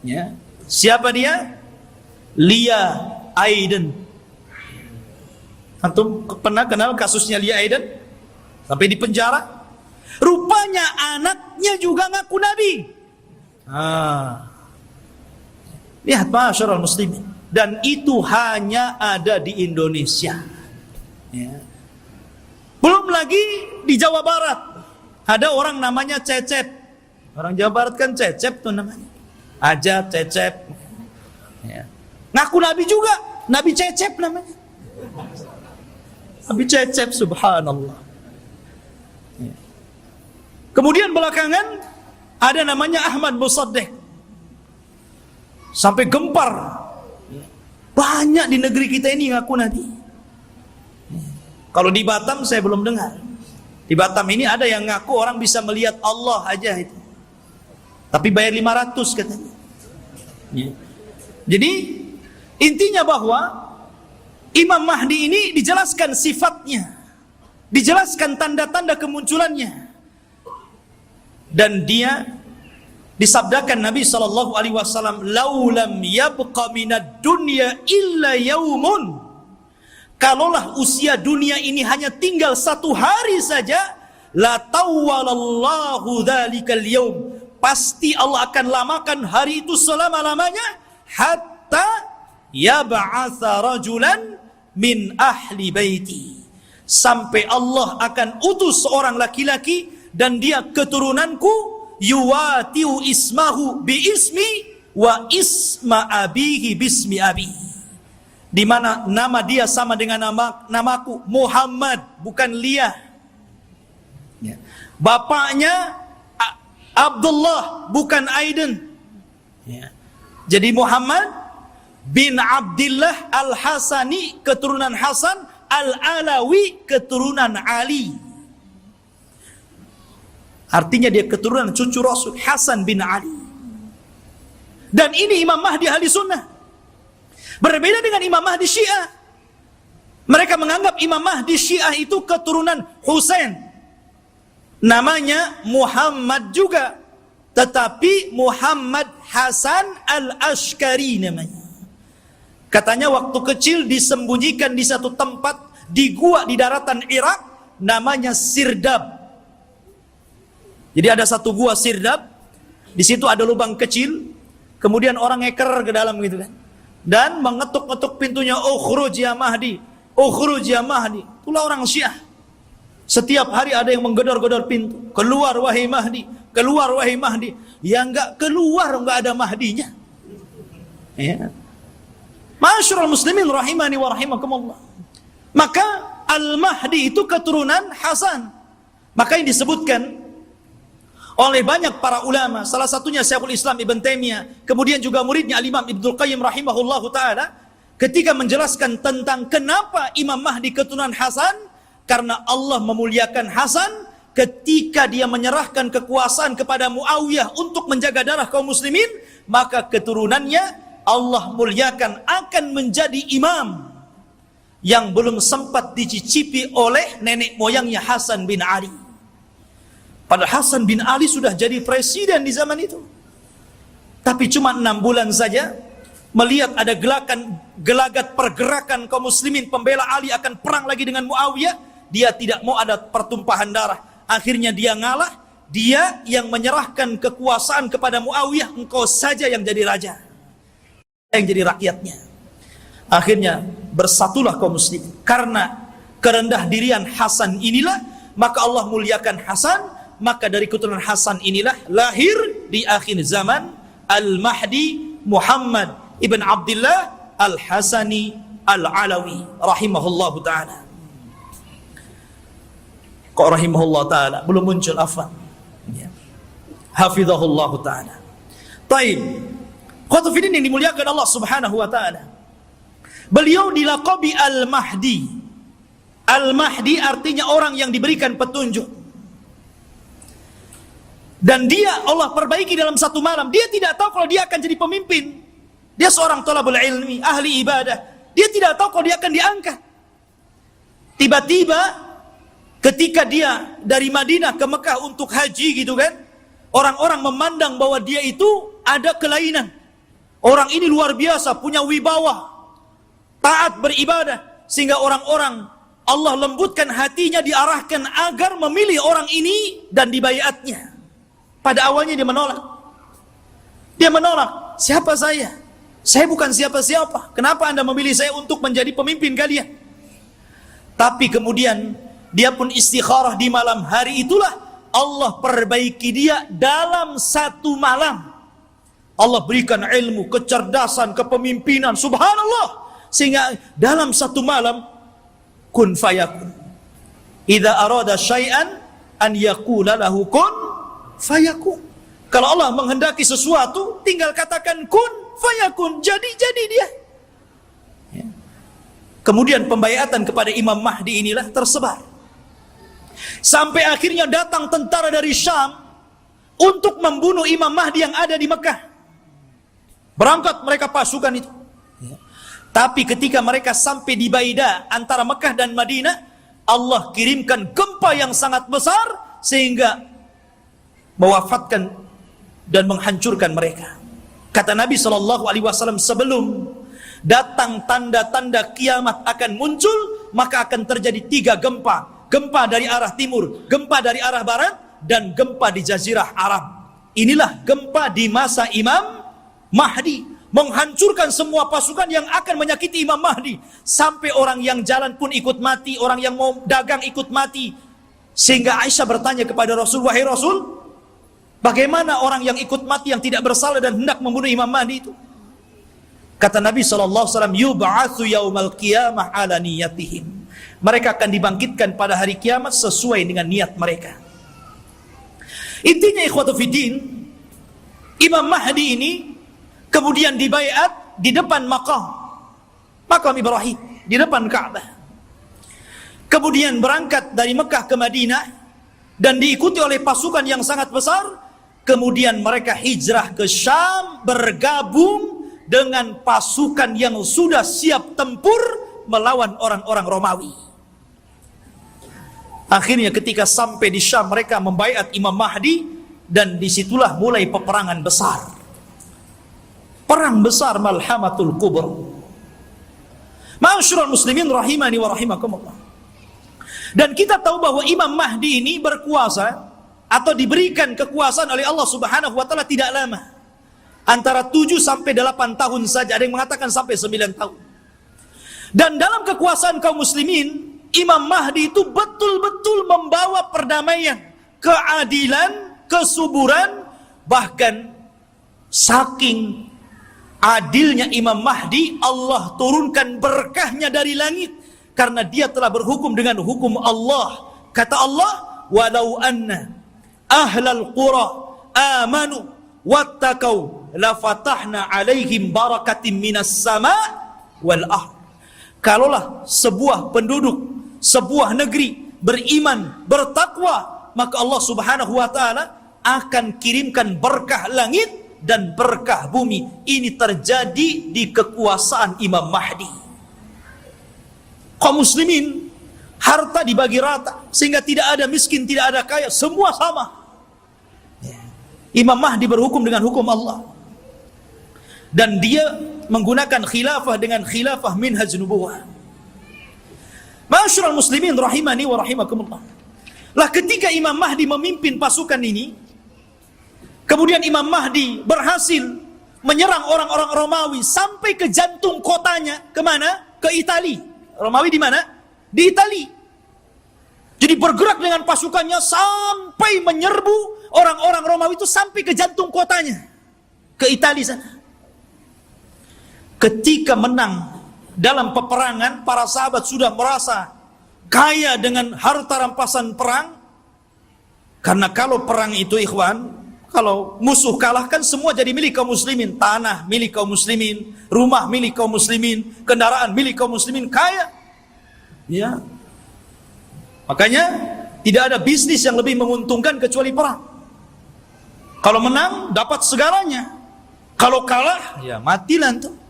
Ya. Siapa dia? Lia Aiden. Antum pernah kenal kasusnya Lia Aiden? Sampai di penjara. Rupanya anaknya juga ngaku Nabi. Lihat masyarul muslimin. Dan itu hanya ada di Indonesia. Ya. Belum lagi di Jawa Barat. Ada orang namanya Cecep. Orang Jawa Barat kan Cecep tuh namanya. Aja Cecep. Ya. Ngaku Nabi juga. Nabi Cecep namanya. Nabi Cecep, subhanallah. Ya. Kemudian belakangan ada namanya Ahmad Musaddiq. Sampai gempar. Banyak di negeri kita ini ngaku Nabi. Kalau di Batam saya belum dengar. Di Batam ini ada yang ngaku orang bisa melihat Allah aja itu. Tapi bayar 500 katanya. Ya. Jadi intinya bahwa Imam Mahdi ini dijelaskan sifatnya, dijelaskan tanda-tanda kemunculannya, dan dia disabdakan Nabi SAW, laulam yabqa minad dunya illa yaumun. Kalaulah usia dunia ini hanya tinggal 1 hari saja, la tawwalallahu dzalikal yaum, pasti Allah akan lamakan hari itu selama-lamanya, hatta yab'atsa rajulan min ahli baiti, sampai Allah akan utus seorang laki-laki dan dia keturunanku, yuwatiu ismahu bi ismi wa isma abihi bismi abi, di mana nama dia sama dengan namaku Muhammad, bukan Lia. Ya. Bapaknya Abdullah, bukan Aiden. Ya. Jadi Muhammad bin Abdullah Al-Hasani, keturunan Hasan, Al-Alawi, keturunan Ali. Artinya dia keturunan cucu Rasul, Hasan bin Ali. Dan ini Imam Mahdi ahli sunnah. Berbeda dengan Imam Mahdi Syiah. Mereka menganggap Imam Mahdi Syiah itu keturunan Husain. Namanya Muhammad juga, tetapi Muhammad Hasan Al-Ashkari namanya. Katanya waktu kecil disembunyikan di satu tempat di gua di daratan Irak, namanya Sirdab. Jadi ada satu gua Sirdab, di situ ada lubang kecil, kemudian orang ngeker ke dalam gitu kan. Dan mengetuk-ngetuk pintunya, ukhruj ya Mahdi, ukhruj ya Mahdi. Itulah orang Syiah. Setiap hari ada yang menggedor-gedor pintu, keluar wahai Mahdi, keluar wahai Mahdi. Yang enggak keluar enggak ada Mahdinya. Ya. Ma'asyiral muslimin rahimani wa rahimakumullah. Maka Al-Mahdi itu keturunan Hasan. Maka yang disebutkan oleh banyak para ulama, salah satunya Syekhul Islam Ibn Taimiyah, kemudian juga muridnya Al-Imam Ibnul Qayyim rahimahullahu ta'ala, ketika menjelaskan tentang kenapa Imam Mahdi keturunan Hasan, karena Allah memuliakan Hasan ketika dia menyerahkan kekuasaan kepada Muawiyah untuk menjaga darah kaum muslimin, maka keturunannya Allah muliakan akan menjadi imam yang belum sempat dicicipi oleh nenek moyangnya Hasan bin Ali. Padahal Hasan bin Ali sudah jadi presiden di zaman itu. Tapi cuma 6 bulan saja, melihat ada gelagat pergerakan kaum muslimin pembela Ali akan perang lagi dengan Muawiyah, dia tidak mau ada pertumpahan darah. Akhirnya dia ngalah, dia yang menyerahkan kekuasaan kepada Muawiyah, engkau saja yang jadi raja, yang jadi rakyatnya. Akhirnya bersatulah kaum muslimin. Karena kerendah dirian Hasan inilah, maka Allah muliakan Hasan. Maka dari keturunan Hasan inilah lahir di akhir zaman Al-Mahdi Muhammad ibn Abdullah Al-Hasani Al-Alawi rahimahullahu ta'ala. Kok rahimahullah ta'ala? Belum muncul, afwan. Ya. Hafizahullahu ta'ala. Taib. Khotufidin yang dimuliakan Allah subhanahu wa ta'ala, beliau dilaqabi Al-Mahdi. Al-Mahdi artinya orang yang diberikan petunjuk. Dan dia Allah perbaiki dalam satu malam. Dia tidak tahu kalau dia akan jadi pemimpin. Dia seorang thalabul ilmi, ahli ibadah. Dia tidak tahu kalau dia akan diangkat. Tiba-tiba ketika dia dari Madinah ke Mekah untuk haji gitu kan, orang-orang memandang bahwa dia itu ada kelainan. Orang ini luar biasa, punya wibawa, taat beribadah, sehingga orang-orang Allah lembutkan hatinya, diarahkan agar memilih orang ini dan dibaiatnya. Pada awalnya dia menolak. Dia menolak. Siapa saya? Saya bukan siapa-siapa. Kenapa Anda memilih saya untuk menjadi pemimpin kalian? Tapi kemudian dia pun istikharah di malam hari itulah Allah perbaiki dia dalam satu malam. Allah berikan ilmu, kecerdasan, kepemimpinan, subhanallah. Sehingga dalam satu malam kun fayakun. Idza arada syai'an an yaqula lahu kun fayakun. Kalau Allah menghendaki sesuatu, tinggal katakan kun fayakun, jadi dia. Ya. Kemudian pembaiatan kepada Imam Mahdi inilah tersebar. Sampai akhirnya datang tentara dari Syam untuk membunuh Imam Mahdi yang ada di Mekah. Berangkat mereka pasukan itu. Ya. Tapi ketika mereka sampai di Baida antara Mekah dan Madinah, Allah kirimkan gempa yang sangat besar sehingga mewafatkan dan menghancurkan mereka. Kata Nabi SAW, sebelum datang tanda-tanda kiamat akan muncul, maka akan terjadi 3 gempa. Gempa dari arah timur, gempa dari arah barat, dan gempa di Jazirah Arab. Inilah gempa di masa Imam Mahdi, menghancurkan semua pasukan yang akan menyakiti Imam Mahdi. Sampai orang yang jalan pun ikut mati, orang yang mau dagang ikut mati. Sehingga Aisyah bertanya kepada Rasul, wahai Rasul, bagaimana orang yang ikut mati yang tidak bersalah dan hendak membunuh Imam Mahdi itu? Kata Nabi SAW, yub'atsu yaumal qiyamah ala niyatihim. Mereka akan dibangkitkan pada hari kiamat sesuai dengan niat mereka. Intinya ikhwatu fiddin, Imam Mahdi ini kemudian dibaiat di depan makam Ibrahim, di depan Ka'bah. Kemudian berangkat dari Mekah ke Madinah dan diikuti oleh pasukan yang sangat besar. Kemudian mereka hijrah ke Syam, bergabung dengan pasukan yang sudah siap tempur melawan orang-orang Romawi. Akhirnya ketika sampai di Syam, mereka membaiat Imam Mahdi, dan disitulah mulai peperangan besar. Perang besar Malhamatul Kubra. Ma'asyiral muslimin rahimani wa rahimakumullah. Dan kita tahu bahwa Imam Mahdi ini berkuasa atau diberikan kekuasaan oleh Allah Subhanahu wa taala tidak lama. Antara 7 sampai 8 tahun saja, ada yang mengatakan sampai 9 tahun. Dan dalam kekuasaan kaum muslimin, Imam Mahdi itu betul-betul membawa perdamaian, keadilan, kesuburan. Bahkan saking adilnya Imam Mahdi, Allah turunkan berkahnya dari langit, karena dia telah berhukum dengan hukum Allah. Kata Allah, walau anna ahlal qura amanu wattaqau lafatahna alaihim barakatim minas sama wal ard. Kalaulah sebuah penduduk, sebuah negeri beriman, bertakwa, maka Allah Subhanahu wa taala akan kirimkan berkah langit dan berkah bumi. Ini terjadi di kekuasaan Imam Mahdi. Kaum muslimin, harta dibagi rata, sehingga tidak ada miskin, tidak ada kaya, semua sama. Imam Mahdi berhukum dengan hukum Allah, dan dia menggunakan khilafah dengan khilafah minhaj nubuwah. Ma'asyiral muslimin rahimani wa rahimakumullah. Lah ketika Imam Mahdi memimpin pasukan ini, kemudian Imam Mahdi berhasil menyerang orang-orang Romawi sampai ke jantung kotanya. Kemana? Ke Itali. Romawi di mana? Di Itali. Jadi bergerak dengan pasukannya sampai menyerbu orang-orang Romawi itu sampai ke jantung kotanya, ke Itali sana. Ketika menang dalam peperangan, para sahabat sudah merasa kaya dengan harta rampasan perang. Karena kalau perang itu ikhwan, kalau musuh kalah kan semua jadi milik kaum muslimin. Tanah milik kaum muslimin, rumah milik kaum muslimin, kendaraan milik kaum muslimin, kaya. Ya. Makanya tidak ada bisnis yang lebih menguntungkan kecuali perang. Kalau menang dapat segalanya. Kalau kalah ya matilah tuh.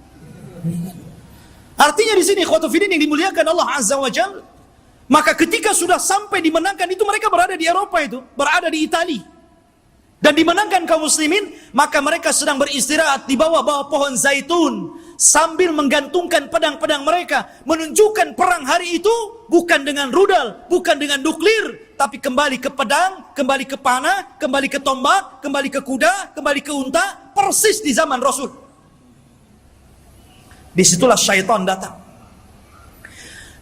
Artinya di sini ikhwatu fiddin yang dimuliakan Allah Azza wa Jalla, maka ketika sudah sampai dimenangkan itu, mereka berada di Eropa itu, berada di Itali. dan dimenangkan kaum muslimin, maka mereka sedang beristirahat di bawah pohon zaitun sambil menggantungkan pedang-pedang mereka, menunjukkan perang hari itu bukan dengan rudal, bukan dengan nuklir, tapi kembali ke pedang, kembali ke panah, kembali ke tombak, kembali ke kuda, kembali ke unta, persis di zaman Rasul. Disitulah syaitan datang,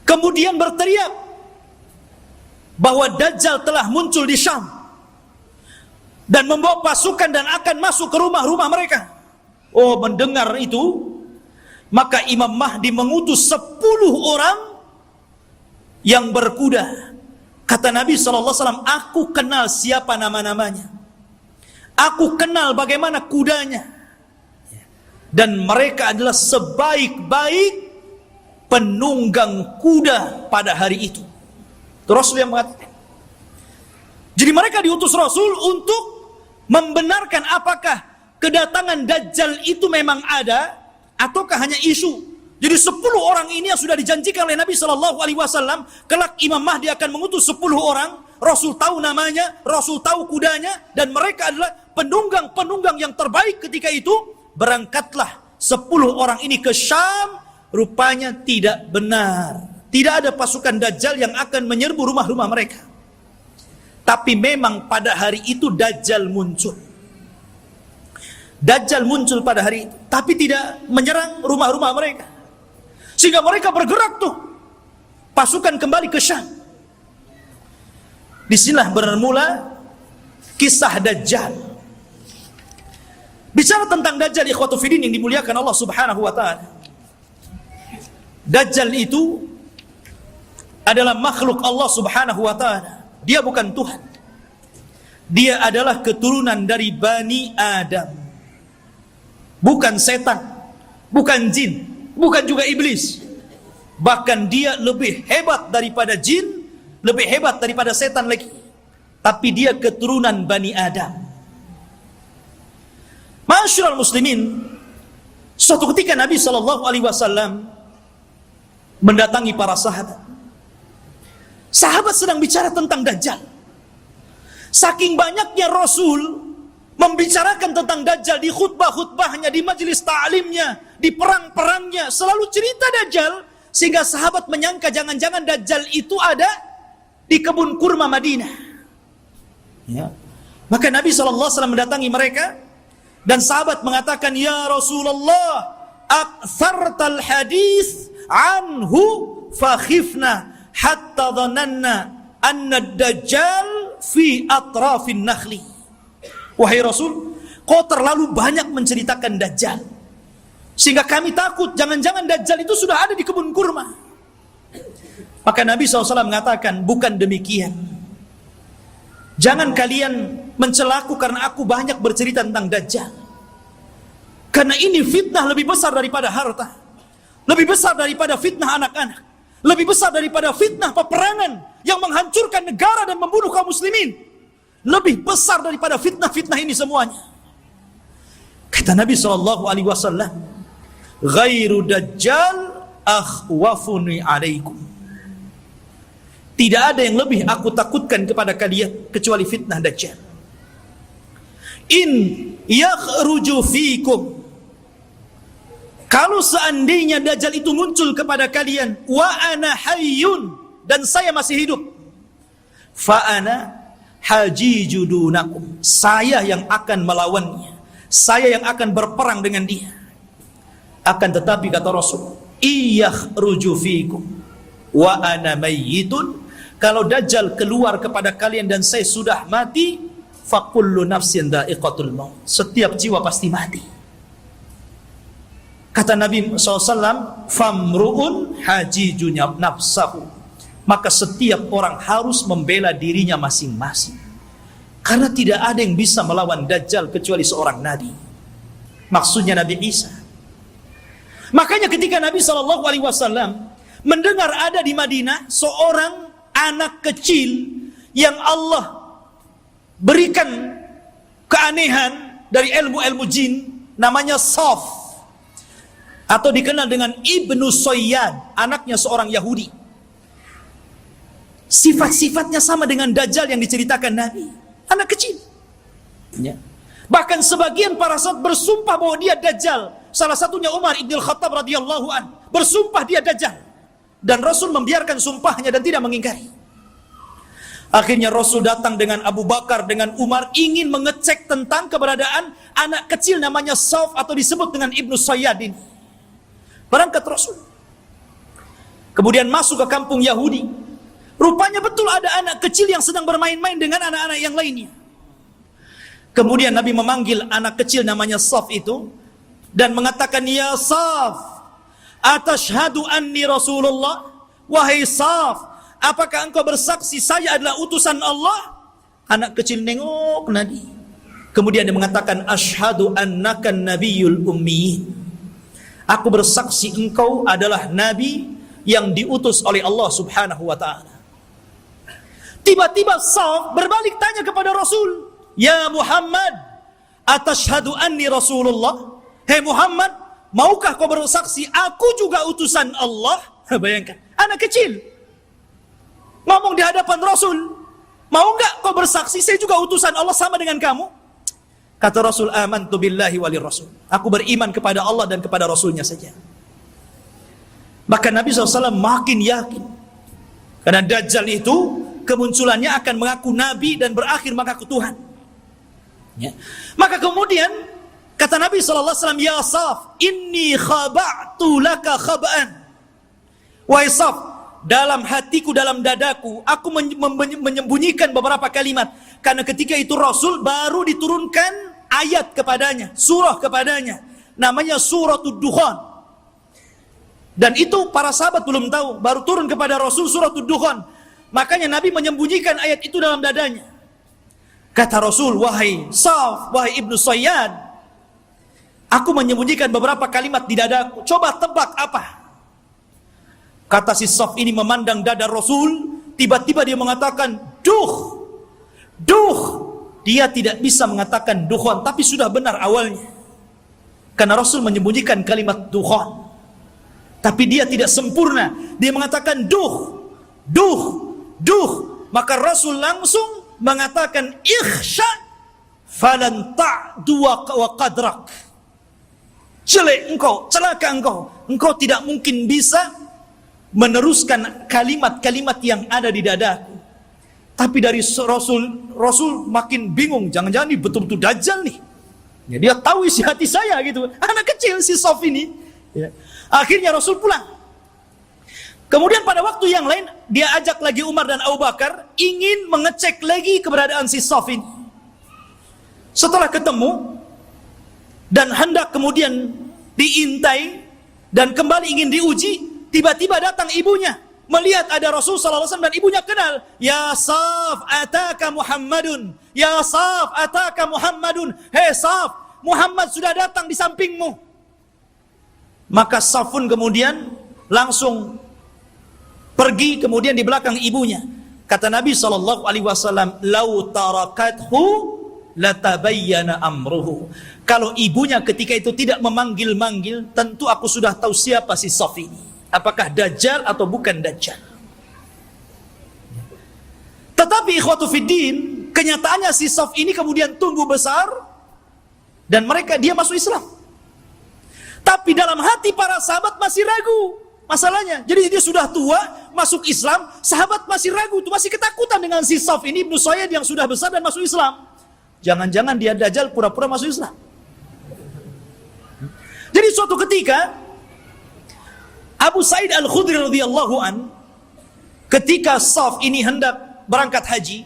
kemudian berteriak bahwa Dajjal telah muncul di Syam dan membawa pasukan dan akan masuk ke rumah-rumah mereka. Oh, mendengar itu, maka Imam Mahdi mengutus 10 orang yang berkuda. Kata Nabi SAW, aku kenal siapa nama-namanya, aku kenal bagaimana kudanya, dan mereka adalah sebaik-baik penunggang kuda pada hari itu. Itu Rasul yang mengatakan. Jadi mereka diutus Rasul untuk membenarkan apakah kedatangan Dajjal itu memang ada ataukah hanya isu. Jadi 10 orang ini yang sudah dijanjikan oleh Nabi SAW, kelak Imam Mahdi akan mengutus 10 orang. Rasul tahu namanya, Rasul tahu kudanya, dan mereka adalah penunggang-penunggang yang terbaik ketika itu. Berangkatlah 10 orang ini ke Syam. Rupanya tidak benar, tidak ada pasukan Dajjal yang akan menyerbu rumah-rumah mereka. Tapi memang pada hari itu Dajjal muncul. Dajjal muncul pada hari itu, tapi tidak menyerang rumah-rumah mereka. Sehingga mereka bergerak tuh, pasukan kembali ke Syam. Disinilah bermula kisah Dajjal. Bicara tentang Dajjal, ikhwatu fiddin yang dimuliakan Allah Subhanahu wa taala. Dajjal itu adalah makhluk Allah Subhanahu wa taala. Dia bukan Tuhan. Dia adalah keturunan dari Bani Adam. Bukan setan, bukan jin, bukan juga iblis. Bahkan dia lebih hebat daripada jin, lebih hebat daripada setan lagi. Tapi dia keturunan Bani Adam. Ma'asyiral muslimin, suatu ketika Nabi SAW mendatangi para sahabat. Sahabat sedang bicara tentang Dajjal. Saking banyaknya Rasul membicarakan tentang Dajjal di khutbah-khutbahnya, di majelis ta'limnya, di perang-perangnya, selalu cerita Dajjal, sehingga sahabat menyangka jangan-jangan Dajjal itu ada di kebun kurma Madinah. Ya. Maka Nabi SAW mendatangi mereka, dan sahabat mengatakan, ya Rasulullah, aktsartal hadis anhu fakhifna hatta dhananna anna ad-dajjal fi atrafin nakhli. Wahai Rasul, kau terlalu banyak menceritakan Dajjal, sehingga kami takut jangan-jangan Dajjal itu sudah ada di kebun kurma. Maka Nabi SAW mengatakan, bukan demikian. Jangan kalian mencelaku karena aku banyak bercerita tentang Dajjal. Karena ini fitnah lebih besar daripada harta, lebih besar daripada fitnah anak-anak, lebih besar daripada fitnah peperangan yang menghancurkan negara dan membunuh kaum muslimin. Lebih besar daripada fitnah-fitnah ini semuanya. Kata Nabi SAW, ghairu dajjal akhwafuni alaikum. Tidak ada yang lebih aku takutkan kepada kalian kecuali fitnah Dajjal. In yakhruju fikum, kalau seandainya Dajjal itu muncul kepada kalian, wa ana hayyun, dan saya masih hidup, fa ana hajiju dunakum, saya yang akan melawannya, saya yang akan berperang dengan dia. Akan tetapi kata Rasul, iyakhruju fikum wa ana mayyitun, kalau Dajjal keluar kepada kalian dan saya sudah mati, fakullu nafsin dha'iqatul maut, setiap jiwa pasti mati. Kata Nabi SAW, famru'un hajijunya nafsahu, maka setiap orang harus membela dirinya masing-masing, karena tidak ada yang bisa melawan Dajjal kecuali seorang Nabi. Maksudnya Nabi Isa. Makanya ketika Nabi SAW mendengar ada di Madinah seorang anak kecil yang Allah berikan keanehan dari ilmu-ilmu jin, namanya Saf, atau dikenal dengan Ibnu Sayyad, anaknya seorang Yahudi. Sifat-sifatnya sama dengan Dajjal yang diceritakan Nabi. Anak kecil, Ya. Bahkan sebagian para sahabat bersumpah bahwa dia Dajjal. Salah satunya Umar ibn Khattab radhiyallahu an, bersumpah dia Dajjal. Dan Rasul membiarkan sumpahnya dan tidak mengingkari. Akhirnya Rasul datang dengan Abu Bakar, dengan Umar, ingin mengecek tentang keberadaan anak kecil namanya Sauf atau disebut dengan Ibnu Sayyad ini. Berangkat Rasul. Kemudian masuk ke kampung Yahudi. Rupanya betul ada anak kecil yang sedang bermain-main dengan anak-anak yang lainnya. Kemudian Nabi memanggil anak kecil namanya Sauf itu dan mengatakan, "Ya Sauf, atashhadu anni Rasulullah?" Wahai Sauf, apakah engkau bersaksi saya adalah utusan Allah? Anak kecil nengok Nabi. Kemudian dia mengatakan, "Asyhadu annaka nabiyyul ummi." Aku bersaksi engkau adalah nabi yang diutus oleh Allah Subhanahu wa taala. Tiba-tiba Sauf berbalik tanya kepada Rasul, "Ya Muhammad, atashhadu anni Rasulullah?" Hei Muhammad, maukah kau bersaksi aku juga utusan Allah? Bayangkan, anak kecil ngomong di hadapan Rasul, mau enggak kau bersaksi saya juga utusan Allah sama dengan kamu? Kata Rasul, "Amantu billahi walir rasul." Aku beriman kepada Allah dan kepada Rasulnya saja. Bahkan Nabi SAW makin yakin. Karena Dajjal itu kemunculannya akan mengaku Nabi dan berakhir mengaku Tuhan. Ya. Maka kemudian kata Nabi SAW, "Ya Sauf, inni khaba'tu laka khaba'an." Wahai Sauf, dalam hatiku, dalam dadaku, aku menyembunyikan beberapa kalimat. Karena ketika itu Rasul baru diturunkan ayat kepadanya, surah kepadanya. Namanya Suratul Dukhan. Dan itu para sahabat belum tahu, baru turun kepada Rasul Suratul Dukhan. Makanya Nabi menyembunyikan ayat itu dalam dadanya. Kata Rasul, "Wahai Sauf, wahai Ibnu Sayyad, aku menyembunyikan beberapa kalimat di dadaku. Coba tebak apa?" Kata si Sauf ini memandang dada Rasul. Tiba-tiba dia mengatakan, "Duh, duh." Dia tidak bisa mengatakan dukhan, tapi sudah benar awalnya. Karena Rasul menyembunyikan kalimat dukhan. Tapi dia tidak sempurna. Dia mengatakan duh, duh, duh. Maka Rasul langsung mengatakan, "Ikhsha falan ta'du wa qadrak." Jelek engkau, celaka engkau. Engkau tidak mungkin bisa meneruskan kalimat-kalimat yang ada di dadaku. Tapi dari Rasul makin bingung. Jangan-jangan ini betul-betul Dajjal nih. Ya, dia tahu isi hati saya gitu. Anak kecil si Sauf ini. Ya. Akhirnya Rasul pulang. Kemudian pada waktu yang lain dia ajak lagi Umar dan Abu Bakar ingin mengecek lagi keberadaan si Sauf ini. Setelah ketemu dan hendak kemudian diintai dan kembali ingin diuji, tiba-tiba datang ibunya melihat ada Rasul sallallahu alaihi wasallam dan ibunya kenal. "Ya Sauf, ataka Muhammadun. Ya Sauf, ataka Muhammadun." Hei Sauf, Muhammad sudah datang di sampingmu. Maka Sauf pun kemudian langsung pergi kemudian di belakang ibunya. Kata Nabi SAW, "Lau tarakathu latabayyana amruhu." Kalau ibunya ketika itu tidak memanggil-manggil, tentu aku sudah tahu siapa si Sauf ini. Apakah Dajjal atau bukan Dajjal. Tetapi ikhwatu fiddin, kenyataannya si Sauf ini kemudian tumbuh besar dan dia masuk Islam. Tapi dalam hati para sahabat masih ragu masalahnya. Jadi dia sudah tua, masuk Islam, sahabat masih ragu, masih ketakutan dengan si Sauf ini, Ibnu Sayyad yang sudah besar dan masuk Islam. Jangan-jangan dia Dajjal pura-pura masuk Islam. Jadi suatu ketika Abu Sa'id Al-Khudri radhiyallahu an, ketika Sauf ini hendak berangkat haji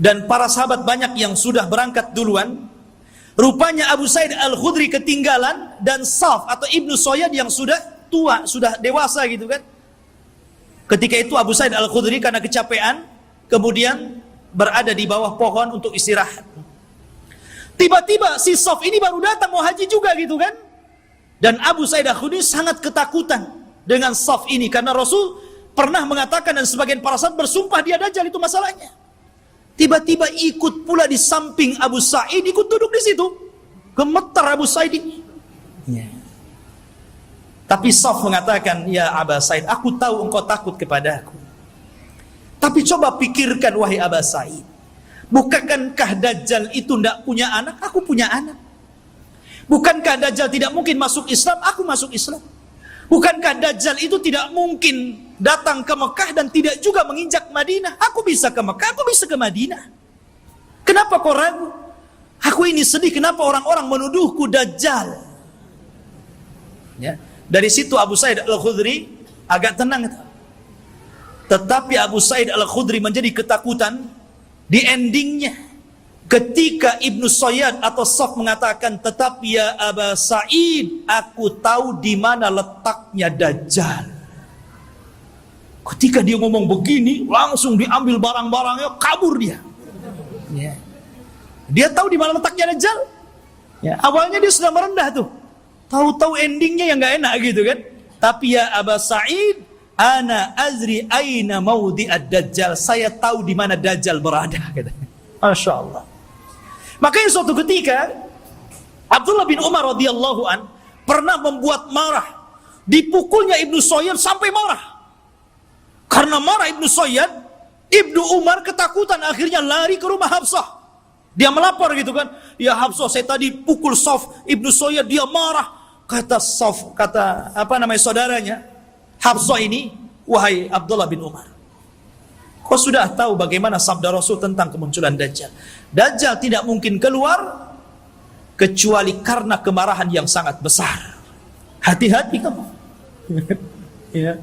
dan para sahabat banyak yang sudah berangkat duluan, rupanya Abu Sa'id Al-Khudri ketinggalan dan Sauf atau Ibnu Sayyad yang sudah tua, sudah dewasa gitu kan. Ketika itu Abu Sa'id Al-Khudri karena kecapean kemudian berada di bawah pohon untuk istirahat. Tiba-tiba si Sauf ini baru datang mau haji juga gitu kan. Dan Abu Sa'id Al-Khudri sangat ketakutan dengan Sauf ini karena Rasul pernah mengatakan dan sebagian para sahabat bersumpah dia Dajjal, itu masalahnya. Tiba-tiba ikut pula di samping Abu Sa'id, ikut duduk di situ. Gemetar Abu Sa'id ini. Ya. Tapi Sauf mengatakan, "Ya Abu Sa'id, aku tahu engkau takut kepada aku. Tapi coba pikirkan wahai Abu Sa'id. Bukankah Dajjal itu tidak punya anak? Aku punya anak. Bukankah Dajjal tidak mungkin masuk Islam? Aku masuk Islam. Bukankah Dajjal itu tidak mungkin datang ke Mekah dan tidak juga menginjak Madinah? Aku bisa ke Mekah, aku bisa ke Madinah. Kenapa kau ragu? Aku ini sedih, kenapa orang-orang menuduhku Dajjal? Ya. Dari situ Abu Sa'id Al-Khudri agak tenang. Tetapi Abu Sa'id Al-Khudri menjadi ketakutan di endingnya ketika Ibnu Sayyad atau Saf mengatakan, tetapi ya Aba Sa'id, aku tahu di mana letaknya Dajjal. Ketika dia ngomong begini, langsung diambil barang-barangnya, kabur dia. Ya. Dia tahu di mana letaknya Dajjal. Ya. Awalnya dia sudah merendah tuh. Tahu-tahu endingnya yang gak enak gitu kan. Tapi ya Aba Sa'id, ana azri aina maudhi'ad Dajjal. Saya tahu di mana Dajjal berada. Masya Allah. Makanya suatu ketika Abdullah bin Umar radhiyallahu an pernah membuat marah, dipukulnya Ibnu Sayyad sampai marah. Karena marah Ibnu Sayyad, Ibnu Umar ketakutan, akhirnya lari ke rumah Hafsah. Dia melapor gitu kan, ya Hafsah, saya tadi pukul Saf, Ibnu Sayyad dia marah. Kata Saf, kata saudaranya Hafsah ini, wahai Abdullah bin Umar, kau sudah tahu bagaimana sabda Rasul tentang kemunculan Dajjal. Dajjal tidak mungkin keluar kecuali karena kemarahan yang sangat besar. Hati-hati kamu. Ya.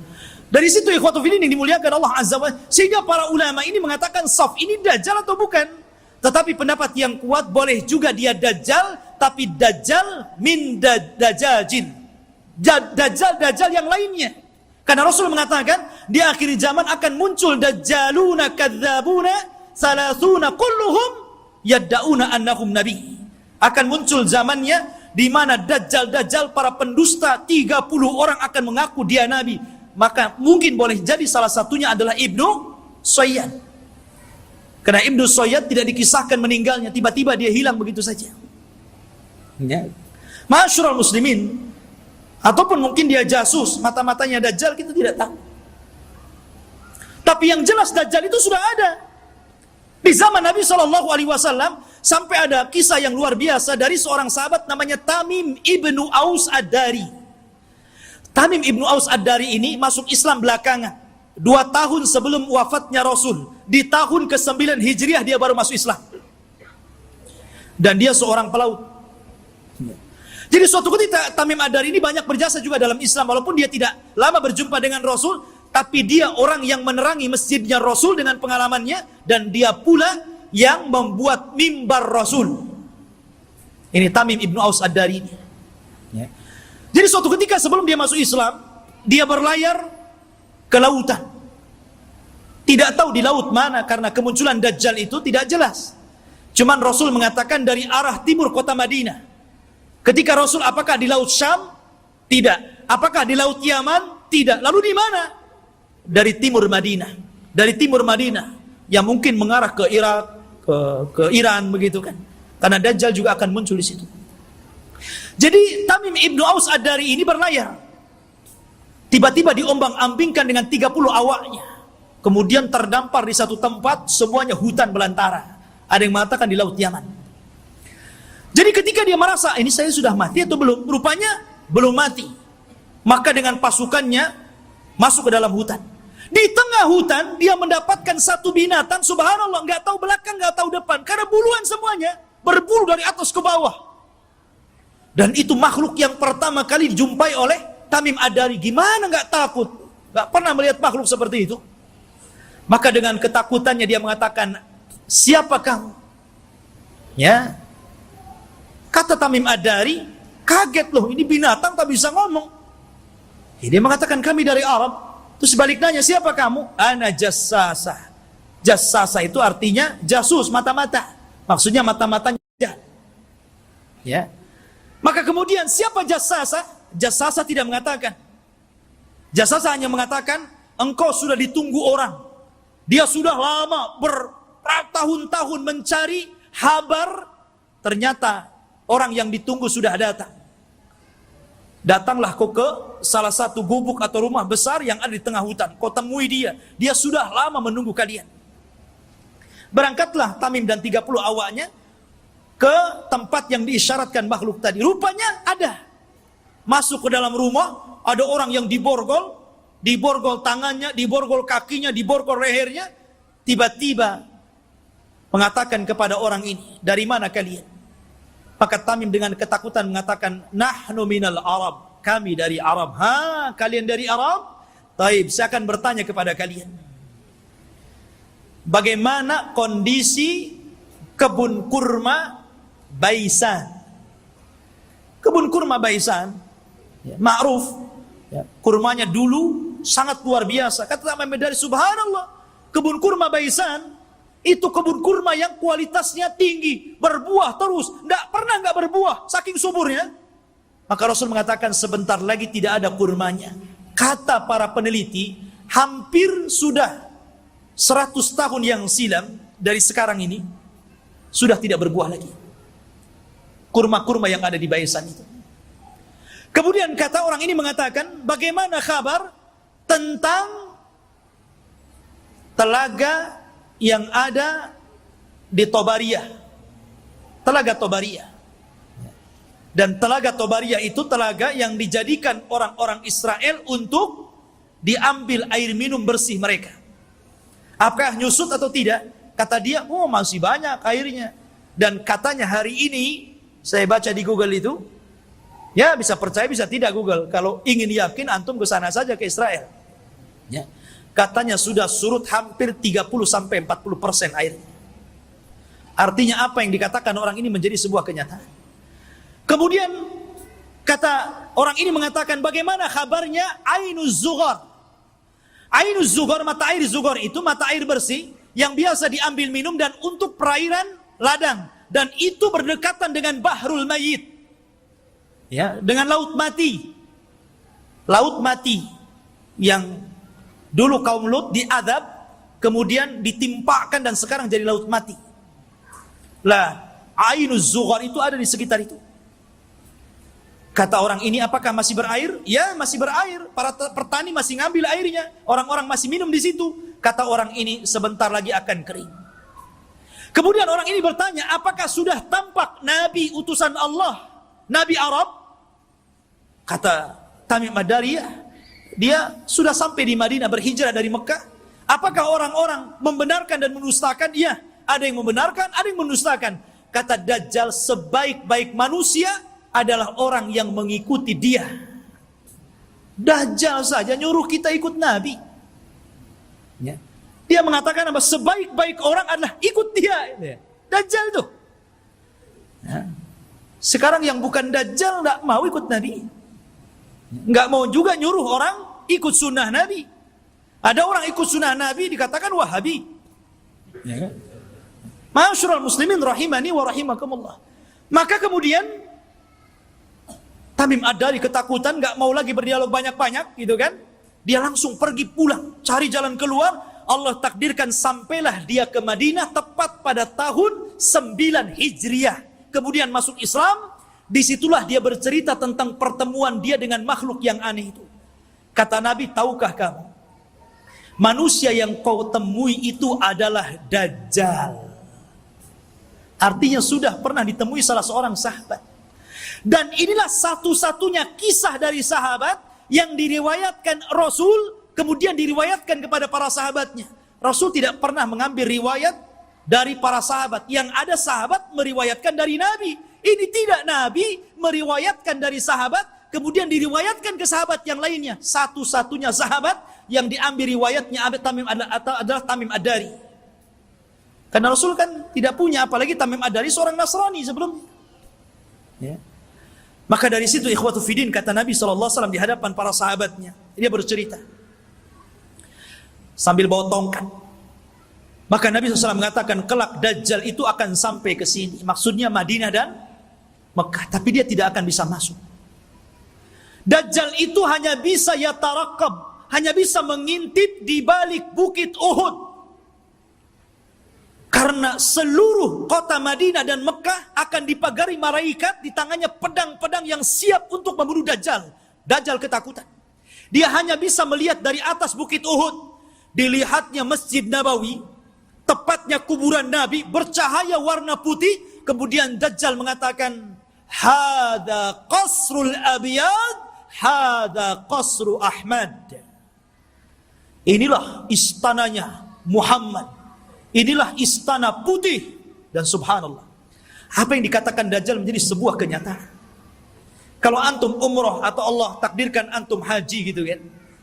Dari situ ikhwatu fillah yang dimuliakan Allah Azza wa Jalla, sehingga para ulama ini mengatakan Saf ini Dajjal atau bukan. Tetapi pendapat yang kuat, boleh juga dia Dajjal, tapi Dajjal min Dajjajin. Dajjal yang lainnya. Karena Rasul mengatakan di akhir zaman akan muncul dajjaluna kadzabuna salasuna kulluhum yadda'una annahum nabi. Akan muncul zamannya di mana dajjal para pendusta 30 orang akan mengaku dia nabi. Maka mungkin boleh jadi salah satunya adalah Ibnu Sayyad. Karena Ibnu Sayyad tidak dikisahkan meninggalnya, tiba-tiba dia hilang begitu saja. Ya. Ma'asyiral muslimin, ataupun mungkin dia jasus, mata-matanya Dajjal, kita tidak tahu. Tapi yang jelas Dajjal itu sudah ada. Di zaman Nabi SAW sampai ada kisah yang luar biasa dari seorang sahabat namanya Tamim ibnu Aus Ad-Dari. Tamim ibnu Aus Ad-Dari ini masuk Islam belakangan, 2 tahun sebelum wafatnya Rasul. Di tahun ke-9 Hijriah dia baru masuk Islam. Dan dia seorang pelaut. Jadi suatu ketika Tamim Ad-Dari ini banyak berjasa juga dalam Islam, walaupun dia tidak lama berjumpa dengan Rasul, tapi dia orang yang menerangi masjidnya Rasul dengan pengalamannya, dan dia pula yang membuat mimbar Rasul. Ini Tamim ibnu Aus Ad-Dari ini. Ya. Jadi suatu ketika sebelum dia masuk Islam, dia berlayar ke lautan. Tidak tahu di laut mana, karena kemunculan Dajjal itu tidak jelas. Cuman Rasul mengatakan dari arah timur kota Madinah. Ketika Rasul, apakah di laut Syam? Tidak. Apakah di laut Yaman? Tidak. Lalu di mana? Dari timur Madinah. Dari timur Madinah yang mungkin mengarah ke Irak, ke Iran begitu kan. Karena Dajjal juga akan muncul di situ. Jadi Tamim ibnu Aus Ad-Dari ini berlayar. Tiba-tiba diombang-ambingkan dengan 30 awaknya. Kemudian terdampar di satu tempat, semuanya hutan belantara. Ada yang mengatakan di laut Yaman. Jadi ketika dia merasa, ini saya sudah mati atau belum? Rupanya belum mati. Maka dengan pasukannya masuk ke dalam hutan. Di tengah hutan dia mendapatkan satu binatang, subhanallah, nggak tahu belakang, nggak tahu depan, karena buluan semuanya, berbulu dari atas ke bawah. Dan itu makhluk yang pertama kali dijumpai oleh Tamim Ad-Dari. Gimana nggak takut? Nggak pernah melihat makhluk seperti itu. Maka dengan ketakutannya dia mengatakan, siapa kamu? Ya. Kata Tamim Ad-Dari, kaget loh, ini binatang tak bisa ngomong. Dia mengatakan, kami dari Arab. Terus balik nanya, siapa kamu? Ana jassasa. Jassasa itu artinya jasus, mata-mata. Maksudnya mata-matanya. Ya. Maka kemudian siapa jassasa? Jassasa tidak mengatakan. Jassasa hanya mengatakan, engkau sudah ditunggu orang. Dia sudah lama bertahun-tahun mencari kabar, ternyata orang yang ditunggu sudah datang. Datanglah kau ke salah satu gubuk atau rumah besar yang ada di tengah hutan. Kau temui dia. Dia sudah lama menunggu kalian. Berangkatlah Tamim dan 30 awaknya ke tempat yang diisyaratkan makhluk tadi. Rupanya ada. Masuk ke dalam rumah, ada orang yang diborgol tangannya, diborgol kakinya, diborgol lehernya. Tiba-tiba mengatakan kepada orang ini, dari mana kalian? Maka Tamim dengan ketakutan mengatakan, nahnu minal Arab, kami dari Arab. Kalian dari Arab? Taib, saya akan bertanya kepada kalian, bagaimana kondisi kebun kurma Baisan? Kebun kurma Baisan, ma'ruf, kurmanya dulu sangat luar biasa. Kata Imam Madari, subhanallah, kebun kurma Baisan itu kebun kurma yang kualitasnya tinggi, berbuah terus, tidak pernah nggak berbuah, saking suburnya. Maka Rasul mengatakan sebentar lagi tidak ada kurmanya. Kata para peneliti, hampir sudah 100 tahun yang silam dari sekarang ini, sudah tidak berbuah lagi kurma-kurma yang ada di Baisan itu. Kemudian kata orang ini mengatakan, bagaimana kabar tentang telaga yang ada di Tobariyah, telaga Tobariyah. Dan telaga Tobariyah itu telaga yang dijadikan orang-orang Israel untuk diambil air minum bersih mereka. Apakah nyusut atau tidak? Kata dia, oh masih banyak airnya. Dan katanya hari ini, saya baca di Google itu, ya bisa percaya bisa tidak Google. Kalau ingin yakin, antum ke sana saja ke Israel. Ya. Katanya sudah surut hampir 30-40% airnya. Artinya apa yang dikatakan orang ini menjadi sebuah kenyataan. Kemudian kata orang ini mengatakan, bagaimana kabarnya Ainuz Zughar? Ainuz Zughar, mata air Zughar itu mata air bersih yang biasa diambil minum dan untuk perairan ladang, dan itu berdekatan dengan Bahrul Mayyit, ya, dengan laut mati. Laut mati yang dulu kaum Lut diadab, kemudian ditimpakan dan sekarang jadi laut mati. Lah, Ainuz Zughar itu ada di sekitar itu. Kata orang ini, apakah masih berair? Ya, masih berair. Para petani masih ngambil airnya. Orang-orang masih minum di situ. Kata orang ini, sebentar lagi akan kering. Kemudian orang ini bertanya, apakah sudah tampak Nabi utusan Allah, Nabi Arab? Kata Tamim Ad-Dari, dia sudah sampai di Madinah, berhijrah dari Mekah. Apakah orang-orang membenarkan dan mendustakan? Iya, ada yang membenarkan, ada yang mendustakan. Kata Dajjal, sebaik-baik manusia adalah orang yang mengikuti dia. Dajjal saja nyuruh kita ikut Nabi. Ya. Dia mengatakan apa? Sebaik-baik orang adalah ikut dia. Dajjal itu. Ya. Sekarang yang bukan Dajjal nggak mau ikut Nabi. Nggak mau juga nyuruh orang ikut sunnah Nabi. Ada orang ikut sunnah Nabi dikatakan Wahabi. Ya. Ma'asyiral muslimin rahimani wa rahimakumullah. Maka kemudian Tamim Ad-Dari ketakutan, gak mau lagi berdialog banyak-banyak, gitu kan? Dia langsung pergi pulang, cari jalan keluar. Allah takdirkan sampailah dia ke Madinah tepat pada tahun 9 Hijriah. Kemudian masuk Islam. Disitulah dia bercerita tentang pertemuan dia dengan makhluk yang aneh itu. Kata Nabi, tahukah kamu, manusia yang kau temui itu adalah Dajjal. Artinya sudah pernah ditemui salah seorang sahabat. Dan inilah satu-satunya kisah dari sahabat yang diriwayatkan Rasul, kemudian diriwayatkan kepada para sahabatnya. Rasul tidak pernah mengambil riwayat dari para sahabat. Yang ada sahabat meriwayatkan dari Nabi. Ini tidak, Nabi meriwayatkan dari sahabat, kemudian diriwayatkan ke sahabat yang lainnya. Satu-satunya sahabat yang diambil riwayatnya adalah Tamim Ad-Dari. Karena Rasul kan tidak punya, apalagi Tamim Ad-Dari seorang Nasrani sebelumnya. Ya. Maka dari situ ikhwatu fiddin, kata Nabi SAW di hadapan para sahabatnya, dia bercerita sambil bawa tongkat. Maka Nabi SAW mengatakan, kelak Dajjal itu akan sampai ke sini. Maksudnya Madinah dan Mekah, tapi dia tidak akan bisa masuk. Dajjal itu hanya bisa yatarakab, hanya bisa mengintip di balik bukit Uhud. Karena seluruh kota Madinah dan Mekah akan dipagari malaikat, di tangannya pedang-pedang yang siap untuk membunuh Dajjal. Dajjal ketakutan. Dia hanya bisa melihat dari atas bukit Uhud. Dilihatnya Masjid Nabawi, tepatnya kuburan Nabi, bercahaya warna putih. Kemudian Dajjal mengatakan, "Hada qasrul abiyad, hada qasru Ahmad." Inilah istananya Muhammad. Inilah istana putih. Dan subhanallah, apa yang dikatakan Dajjal menjadi sebuah kenyataan. Kalau antum umroh atau Allah takdirkan antum haji gitu kan,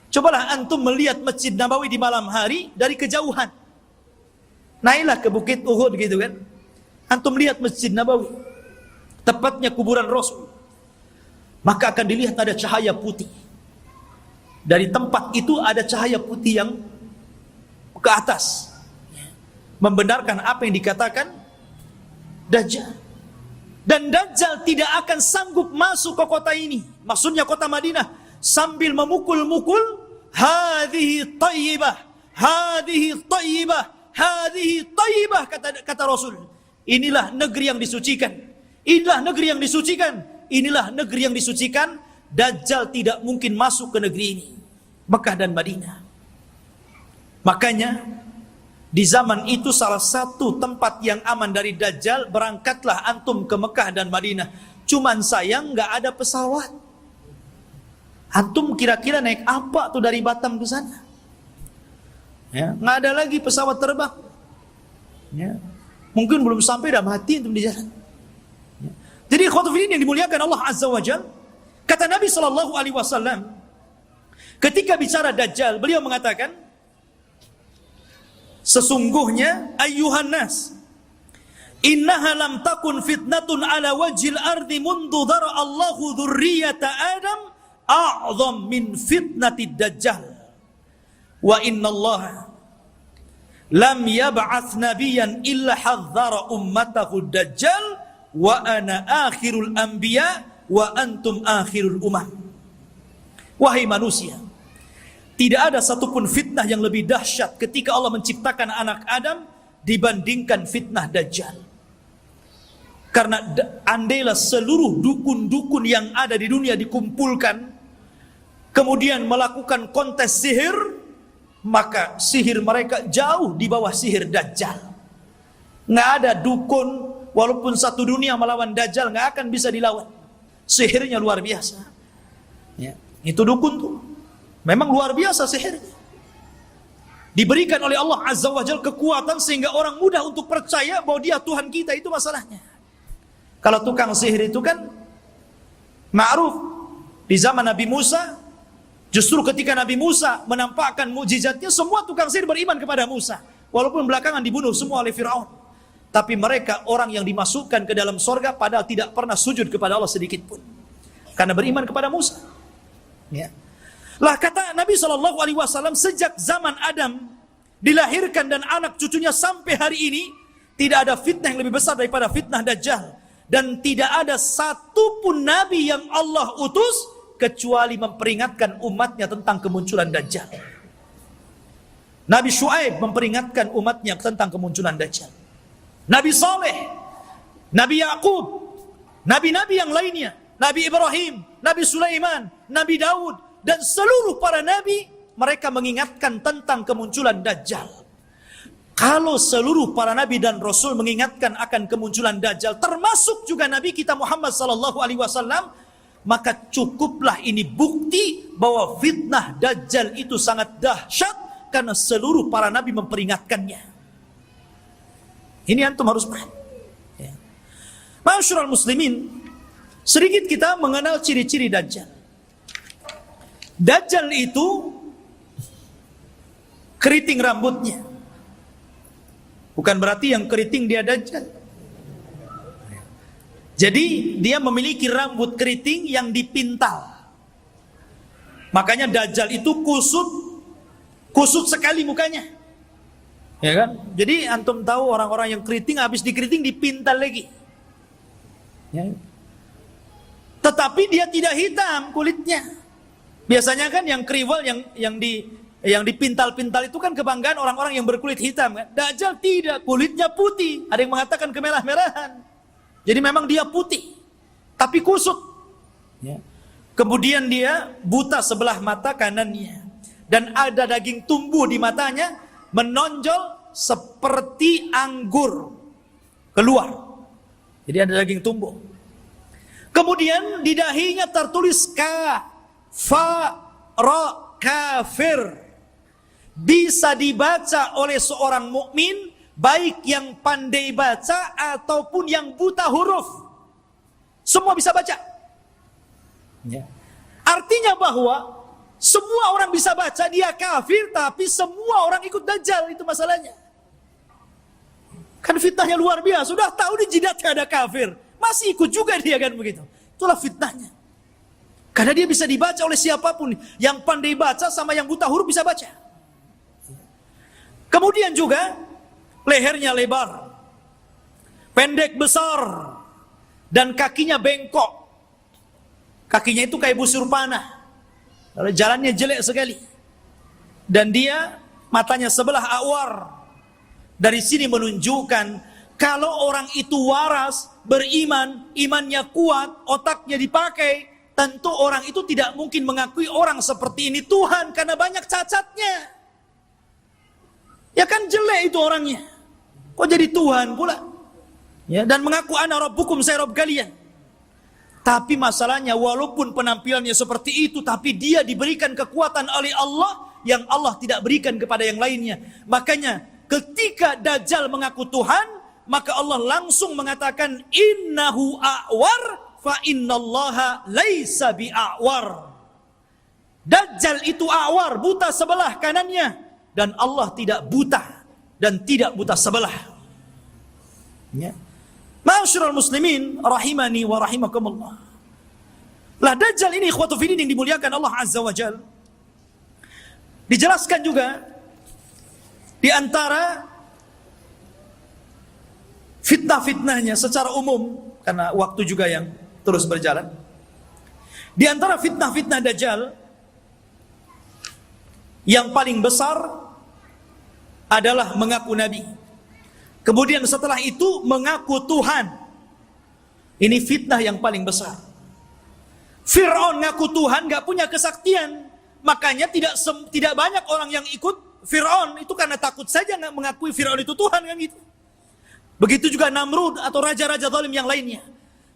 cobalah antum melihat Masjid Nabawi di malam hari dari kejauhan. Naiklah ke Bukit Uhud gitu kan, antum lihat Masjid Nabawi, tepatnya kuburan Rasul, maka akan dilihat ada cahaya putih. Dari tempat itu ada cahaya putih yang ke atas, membenarkan apa yang dikatakan Dajjal. Dan Dajjal tidak akan sanggup masuk ke kota ini, maksudnya kota Madinah, sambil memukul-mukul, hadhihi tayyibah, hadhihi tayyibah, hadhihi tayyibah, kata Rasul. Inilah negeri yang disucikan, inilah negeri yang disucikan, inilah negeri yang disucikan. Dajjal tidak mungkin masuk ke negeri ini, Mekah dan Madinah. Makanya di zaman itu salah satu tempat yang aman dari Dajjal, berangkatlah antum ke Mekah dan Madinah. Cuman sayang nggak ada pesawat. Antum kira-kira naik apa tuh dari Batam ke sana? Ya, nggak ada lagi pesawat terbang. Ya, mungkin belum sampai dah mati antum di jalan. Ya. Jadi khotbah yang dimuliakan Allah Azza wa Jalla, kata Nabi SAW ketika bicara Dajjal, beliau mengatakan, sesungguhnya ayyuhan nas, innaha lam takun fitnatun ala wajhil ardi mundu dara Allahu dzurriyyata Adam a'zam min fitnatid Dajjal. Wa innallaha lam yab'ats nabiyyan illa hadzara ummatahu Dajjal wa ana akhirul anbiya wa antum akhirul umam. Wahai manusia, tidak ada satupun fitnah yang lebih dahsyat ketika Allah menciptakan anak Adam dibandingkan fitnah Dajjal. Karena andailah seluruh dukun-dukun yang ada di dunia dikumpulkan, kemudian melakukan kontes sihir, maka sihir mereka jauh di bawah sihir Dajjal. Nggak ada dukun, walaupun satu dunia melawan Dajjal, nggak akan bisa dilawan. Sihirnya luar biasa. Ya, itu dukun tuh. Memang luar biasa sihirnya. Diberikan oleh Allah Azza wa Jalla kekuatan sehingga orang mudah untuk percaya bahwa dia Tuhan kita, itu masalahnya. Kalau tukang sihir itu kan ma'ruf di zaman Nabi Musa, justru ketika Nabi Musa menampakkan mukjizatnya, semua tukang sihir beriman kepada Musa. Walaupun belakangan dibunuh semua oleh Firaun. Tapi mereka orang yang dimasukkan ke dalam sorga padahal tidak pernah sujud kepada Allah sedikit pun. Karena beriman kepada Musa. Ya. Lah kata Nabi SAW, sejak zaman Adam dilahirkan dan anak cucunya sampai hari ini, tidak ada fitnah yang lebih besar daripada fitnah Dajjal. Dan tidak ada satupun Nabi yang Allah utus kecuali memperingatkan umatnya tentang kemunculan Dajjal. Nabi Syuaib memperingatkan umatnya tentang kemunculan Dajjal. Nabi Saleh, Nabi Yakub, Nabi-Nabi yang lainnya, Nabi Ibrahim, Nabi Sulaiman, Nabi Daud, dan seluruh para nabi, mereka mengingatkan tentang kemunculan Dajjal. Kalau seluruh para nabi dan rasul mengingatkan akan kemunculan Dajjal, termasuk juga Nabi kita Muhammad SAW, maka cukuplah ini bukti bahwa fitnah Dajjal itu sangat dahsyat karena seluruh para nabi memperingatkannya. Ini antum harus paham. Ya. Ma'asyiral muslimin, sedikit kita mengenal ciri-ciri Dajjal. Dajjal itu keriting rambutnya. Bukan berarti yang keriting dia Dajjal. Jadi dia memiliki rambut keriting yang dipintal. Makanya Dajjal itu kusut sekali mukanya. Ya kan? Jadi antum tahu orang-orang yang keriting habis dikeriting dipintal lagi. Ya. Tetapi dia tidak hitam kulitnya. Biasanya kan yang kriwal yang dipintal-pintal itu kan kebanggaan orang-orang yang berkulit hitam kan. Dajjal tidak, kulitnya putih. Ada yang mengatakan kemerah-merahan. Jadi memang dia putih, tapi kusut. Ya. Kemudian dia buta sebelah mata kanannya dan ada daging tumbuh di matanya, menonjol seperti anggur keluar. Jadi ada daging tumbuh. Kemudian di dahinya tertulis kafir. Bisa dibaca oleh seorang mukmin, baik yang pandai baca ataupun yang buta huruf. Semua bisa baca. Ya. Artinya bahwa semua orang bisa baca, dia kafir, tapi semua orang ikut Dajjal, itu masalahnya. Kan fitnahnya luar biasa, sudah tahu di jidatnya ada kafir, masih ikut juga dia, kan begitu. Itulah fitnahnya. Karena dia bisa dibaca oleh siapapun, yang pandai baca sama yang buta huruf bisa baca. Kemudian juga lehernya lebar, pendek besar, dan kakinya bengkok. Kakinya itu kayak busur panah. Lalu jalannya jelek sekali. Dan dia matanya sebelah awar. Dari sini menunjukkan kalau orang itu waras, beriman, imannya kuat, otaknya dipakai, tentu orang itu tidak mungkin mengakui orang seperti ini Tuhan karena banyak cacatnya. Ya kan jelek itu orangnya. Kok jadi Tuhan pula? Ya, dan mengaku ana rabbukum, saya Rabb kalian. Tapi masalahnya walaupun penampilannya seperti itu, tapi dia diberikan kekuatan oleh Allah yang Allah tidak berikan kepada yang lainnya. Makanya ketika Dajjal mengaku Tuhan, maka Allah langsung mengatakan innahu a'war fa innallaha laisa bi'a'war. Dajjal itu a'war, buta sebelah kanannya, dan Allah tidak buta dan tidak buta sebelah. Ya. Ma'asyiral muslimin rahimani wa rahimakumullah. Lah Dajjal ini ikhwatu fillah yang dimuliakan Allah Azza wa Jalla. Dijelaskan juga di antara fitnah-fitnahnya secara umum, karena waktu juga yang terus berjalan. Di antara fitnah-fitnah Dajjal yang paling besar adalah mengaku nabi. Kemudian setelah itu mengaku Tuhan. Ini fitnah yang paling besar. Fir'aun ngaku Tuhan, gak punya kesaktian. Makanya tidak banyak orang yang ikut Fir'aun. Itu karena takut saja gak mengakui Fir'aun itu Tuhan, kan gitu. Begitu juga Namrud atau raja-raja zalim yang lainnya.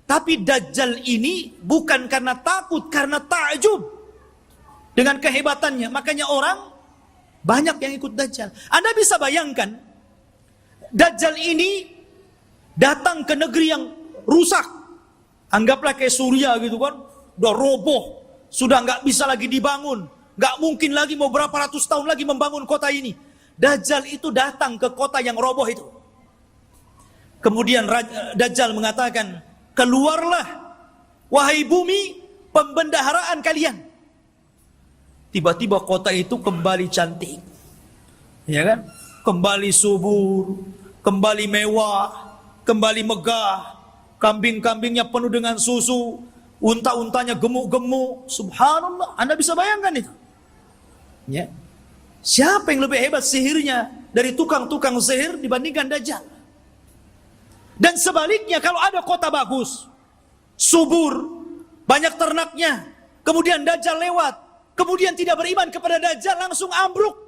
Tapi Dajjal ini bukan karena takut, karena ta'jub dengan kehebatannya. Makanya orang banyak yang ikut Dajjal. Anda bisa bayangkan Dajjal ini datang ke negeri yang rusak. Anggaplah kayak Suriah gitu kan. Udah roboh. Sudah nggak bisa lagi dibangun. Nggak mungkin lagi mau berapa ratus tahun lagi membangun kota ini. Dajjal itu datang ke kota yang roboh itu. Kemudian Dajjal mengatakan, keluarlah wahai bumi pembendaharaan kalian. Tiba-tiba kota itu kembali cantik. Ya kan? Kembali subur, kembali mewah, kembali megah. Kambing-kambingnya penuh dengan susu, unta-untanya gemuk-gemuk. Subhanallah, Anda bisa bayangkan itu. Ya. Siapa yang lebih hebat sihirnya dari tukang-tukang sihir dibandingkan Dajjal? Dan sebaliknya, kalau ada kota bagus, subur, banyak ternaknya, kemudian Dajjal lewat, kemudian tidak beriman kepada Dajjal, langsung ambruk,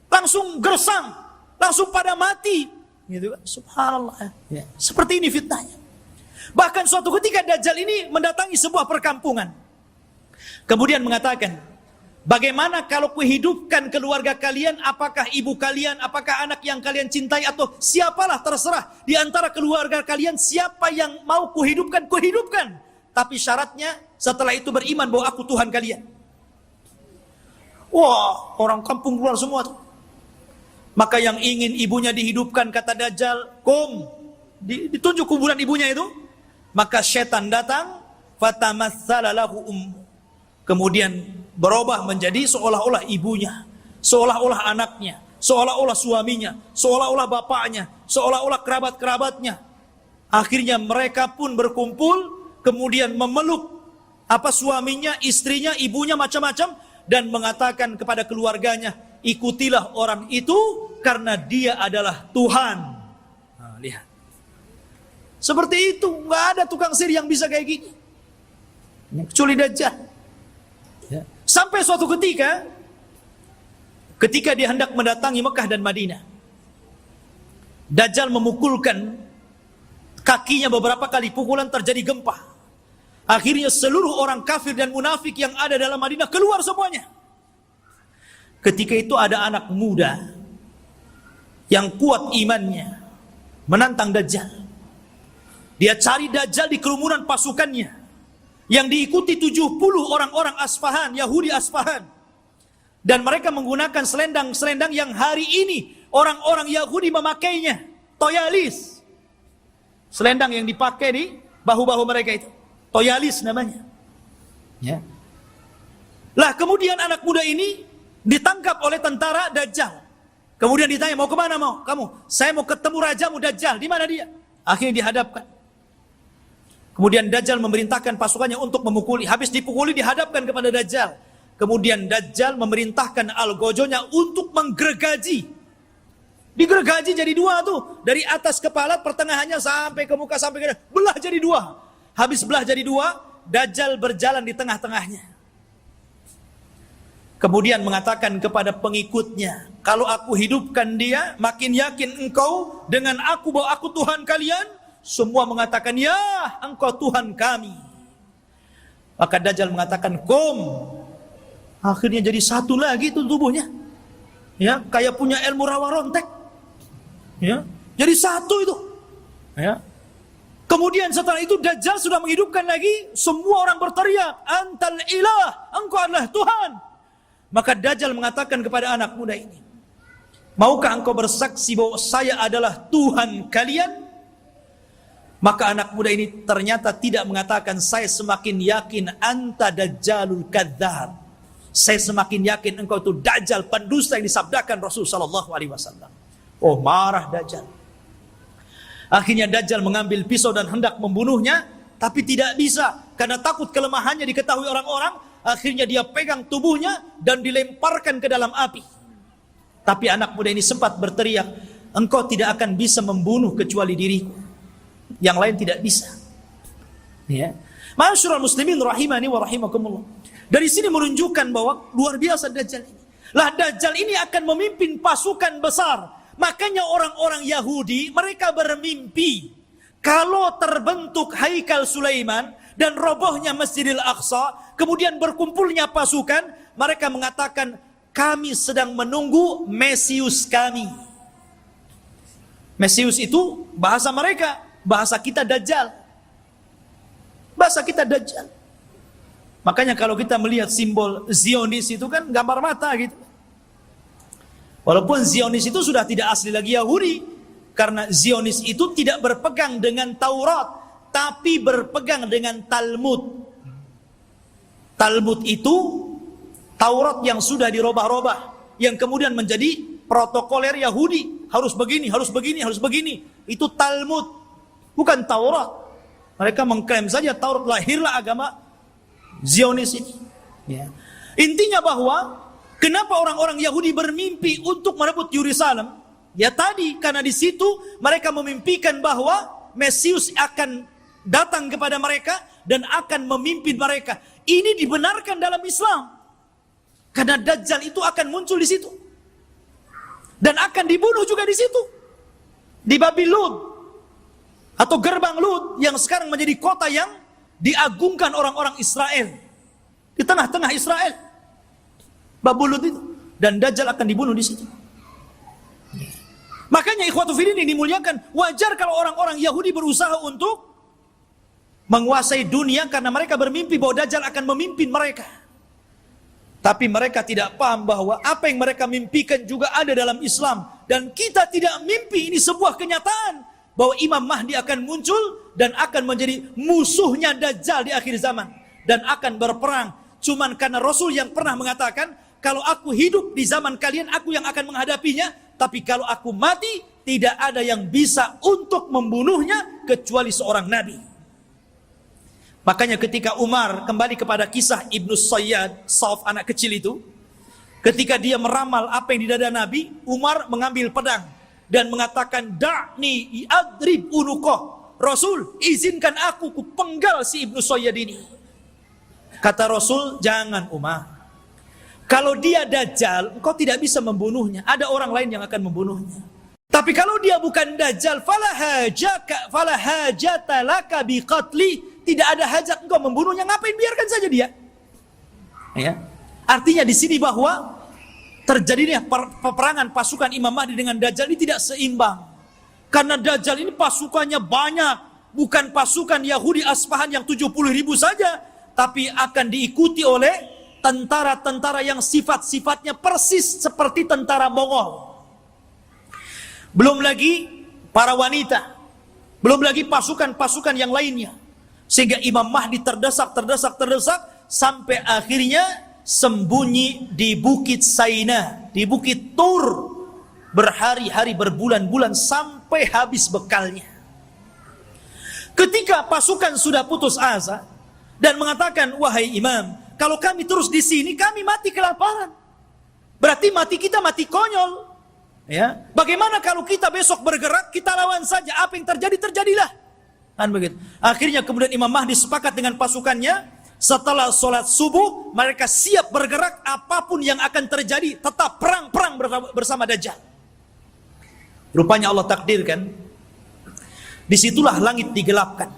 langsung gersang, langsung pada mati, gitu kan? Subhanallah. Ya. Seperti ini fitnahnya. Bahkan suatu ketika Dajjal ini mendatangi sebuah perkampungan, kemudian mengatakan, bagaimana kalau kuhidupkan keluarga kalian, apakah ibu kalian, apakah anak yang kalian cintai, atau siapalah terserah di antara keluarga kalian, siapa yang mau kuhidupkan, kuhidupkan. Tapi syaratnya setelah itu beriman bahwa aku Tuhan kalian. Wah, orang kampung keluar semua tuh. Maka yang ingin ibunya dihidupkan, kata Dajjal, ditunjuk kuburan ibunya itu. Maka setan datang, fatamatsala lahu kemudian berubah menjadi seolah-olah ibunya, seolah-olah anaknya, seolah-olah suaminya, seolah-olah bapaknya, seolah-olah kerabat-kerabatnya. Akhirnya mereka pun berkumpul, kemudian memeluk suaminya, istrinya, ibunya, macam-macam, dan mengatakan kepada keluarganya, ikutilah orang itu karena dia adalah Tuhan. Nah, lihat. Seperti itu, nggak ada tukang sihir yang bisa kayak gini. Kecuali Dajjal. Ya. Sampai suatu ketika dia hendak mendatangi Mekah dan Madinah. Dajjal memukulkan kakinya beberapa kali pukulan, terjadi gempa. Akhirnya seluruh orang kafir dan munafik yang ada dalam Madinah keluar semuanya. Ketika itu ada anak muda yang kuat imannya menantang Dajjal. Dia cari Dajjal di kerumunan pasukannya yang diikuti 70 orang-orang Asfahan, Yahudi Asfahan. Dan mereka menggunakan selendang-selendang yang hari ini orang-orang Yahudi memakainya, toyalis. Selendang yang dipakai di bahu-bahu mereka itu, toyalis namanya. Ya. Lah kemudian anak muda ini ditangkap oleh tentara Dajjal. Kemudian ditanya, mau kemana mau kamu? Saya mau ketemu rajamu Dajjal. Di mana dia? Akhirnya dihadapkan. Kemudian Dajjal memerintahkan pasukannya untuk memukuli. Habis dipukuli dihadapkan kepada Dajjal. Kemudian Dajjal memerintahkan algojonya untuk menggergaji. Digergaji jadi dua tuh. Dari atas kepala pertengahannya sampai ke muka sampai ke belah jadi dua. Habis belah jadi dua, Dajjal berjalan di tengah-tengahnya. Kemudian mengatakan kepada pengikutnya, kalau aku hidupkan dia, makin yakin engkau dengan aku bahwa aku Tuhan kalian. Semua mengatakan, ya engkau Tuhan kami. Maka Dajjal mengatakan, kom. Akhirnya jadi satu lagi itu tubuhnya. Ya, kayak punya ilmu rawa rontek. Ya, jadi satu itu. Ya. Kemudian setelah itu Dajjal sudah menghidupkan lagi, semua orang berteriak, antal ilah, engkau adalah Tuhan. Maka Dajjal mengatakan kepada anak muda ini, maukah engkau bersaksi bahwa saya adalah Tuhan kalian? Maka anak muda ini ternyata tidak mengatakan, saya semakin yakin anta dajjalul kadzdzab. Saya semakin yakin engkau itu Dajjal, pendusta yang disabdakan Rasul sallallahu alaihi wasallam. Oh, marah Dajjal. Akhirnya Dajjal mengambil pisau dan hendak membunuhnya, tapi tidak bisa karena takut kelemahannya diketahui orang-orang. Akhirnya dia pegang tubuhnya dan dilemparkan ke dalam api. Tapi anak muda ini sempat berteriak, engkau tidak akan bisa membunuh kecuali diriku. Yang lain tidak bisa. Ya. Ma'asyiral muslimin rahimani wa rahimakumullah. Dari sini menunjukkan bahwa luar biasa Dajjal ini. Lah Dajjal ini akan memimpin pasukan besar. Makanya orang-orang Yahudi mereka bermimpi kalau terbentuk Haikal Sulaiman dan robohnya Masjidil Aqsa, kemudian berkumpulnya pasukan, mereka mengatakan, kami sedang menunggu Mesius kami. Mesius itu bahasa mereka, bahasa kita Dajjal. Bahasa kita Dajjal. Makanya kalau kita melihat simbol Zionis itu kan gambar mata gitu. Walaupun Zionis itu sudah tidak asli lagi Yahudi, karena Zionis itu tidak berpegang dengan Taurat, tapi berpegang dengan Talmud. Talmud itu Taurat yang sudah dirobah-robah, yang kemudian menjadi protokoler Yahudi. Harus begini, harus begini, harus begini. Itu Talmud, bukan Taurat. Mereka mengklaim saja Taurat, lahirlah agama Zionis ini. Ya. Intinya bahwa kenapa orang-orang Yahudi bermimpi untuk merebut Yerusalem? Ya tadi, karena di situ mereka memimpikan bahwa Mesius akan datang kepada mereka dan akan memimpin mereka. Ini dibenarkan dalam Islam. Karena Dajjal itu akan muncul di situ. Dan akan dibunuh juga di situ. Di Babil Lud. Atau gerbang Lud yang sekarang menjadi kota yang diagungkan orang-orang Israel. Di tengah-tengah Israel. Babil Lud itu. Dan Dajjal akan dibunuh di situ. Makanya ikhwatu fillah ini dimuliakan. Wajar kalau orang-orang Yahudi berusaha untuk menguasai dunia karena mereka bermimpi bahwa Dajjal akan memimpin mereka. Tapi mereka tidak paham bahwa apa yang mereka mimpikan juga ada dalam Islam. Dan kita tidak mimpi, ini sebuah kenyataan. Bahwa Imam Mahdi akan muncul dan akan menjadi musuhnya Dajjal di akhir zaman. Dan akan berperang. Cuman karena Rasul yang pernah mengatakan, kalau aku hidup di zaman kalian, aku yang akan menghadapinya. Tapi kalau aku mati, tidak ada yang bisa untuk membunuhnya kecuali seorang Nabi. Makanya ketika Umar kembali kepada kisah Ibnu Sayyad, Sauf anak kecil itu, ketika dia meramal apa yang di dada Nabi, Umar mengambil pedang dan mengatakan, da'ni adrib unuqah. Rasul, izinkan aku penggal si Ibnu Sayyad ini. Kata Rasul, jangan Umar. Kalau dia Dajjal, engkau tidak bisa membunuhnya. Ada orang lain yang akan membunuhnya. Tapi kalau dia bukan Dajjal, fala hajata laka biqatli, tidak ada hajat engkau membunuhnya, ngapain, biarkan saja dia. Ya. Artinya di sini bahwa terjadinya peperangan pasukan Imam Mahdi dengan Dajjal ini tidak seimbang. Karena Dajjal ini pasukannya banyak, bukan pasukan Yahudi Aspahan yang 70.000 saja, tapi akan diikuti oleh tentara-tentara yang sifat-sifatnya persis seperti tentara Mongol. Belum lagi para wanita, belum lagi pasukan-pasukan yang lainnya. Sehingga Imam Mahdi terdesak sampai akhirnya sembunyi di Bukit Saina, di Bukit Tur, berhari-hari, berbulan-bulan sampai habis bekalnya. Ketika pasukan sudah putus asa dan mengatakan, wahai imam, kalau kami terus di sini kami mati kelaparan. Berarti mati kita mati konyol. Ya, bagaimana kalau kita besok bergerak, kita lawan saja, apa yang terjadi terjadilah. Kan begitu. Akhirnya kemudian Imam Mahdi sepakat dengan pasukannya, setelah sholat subuh mereka siap bergerak, apapun yang akan terjadi tetap perang bersama Dajjal. Rupanya Allah takdirkan, disitulah langit digelapkan.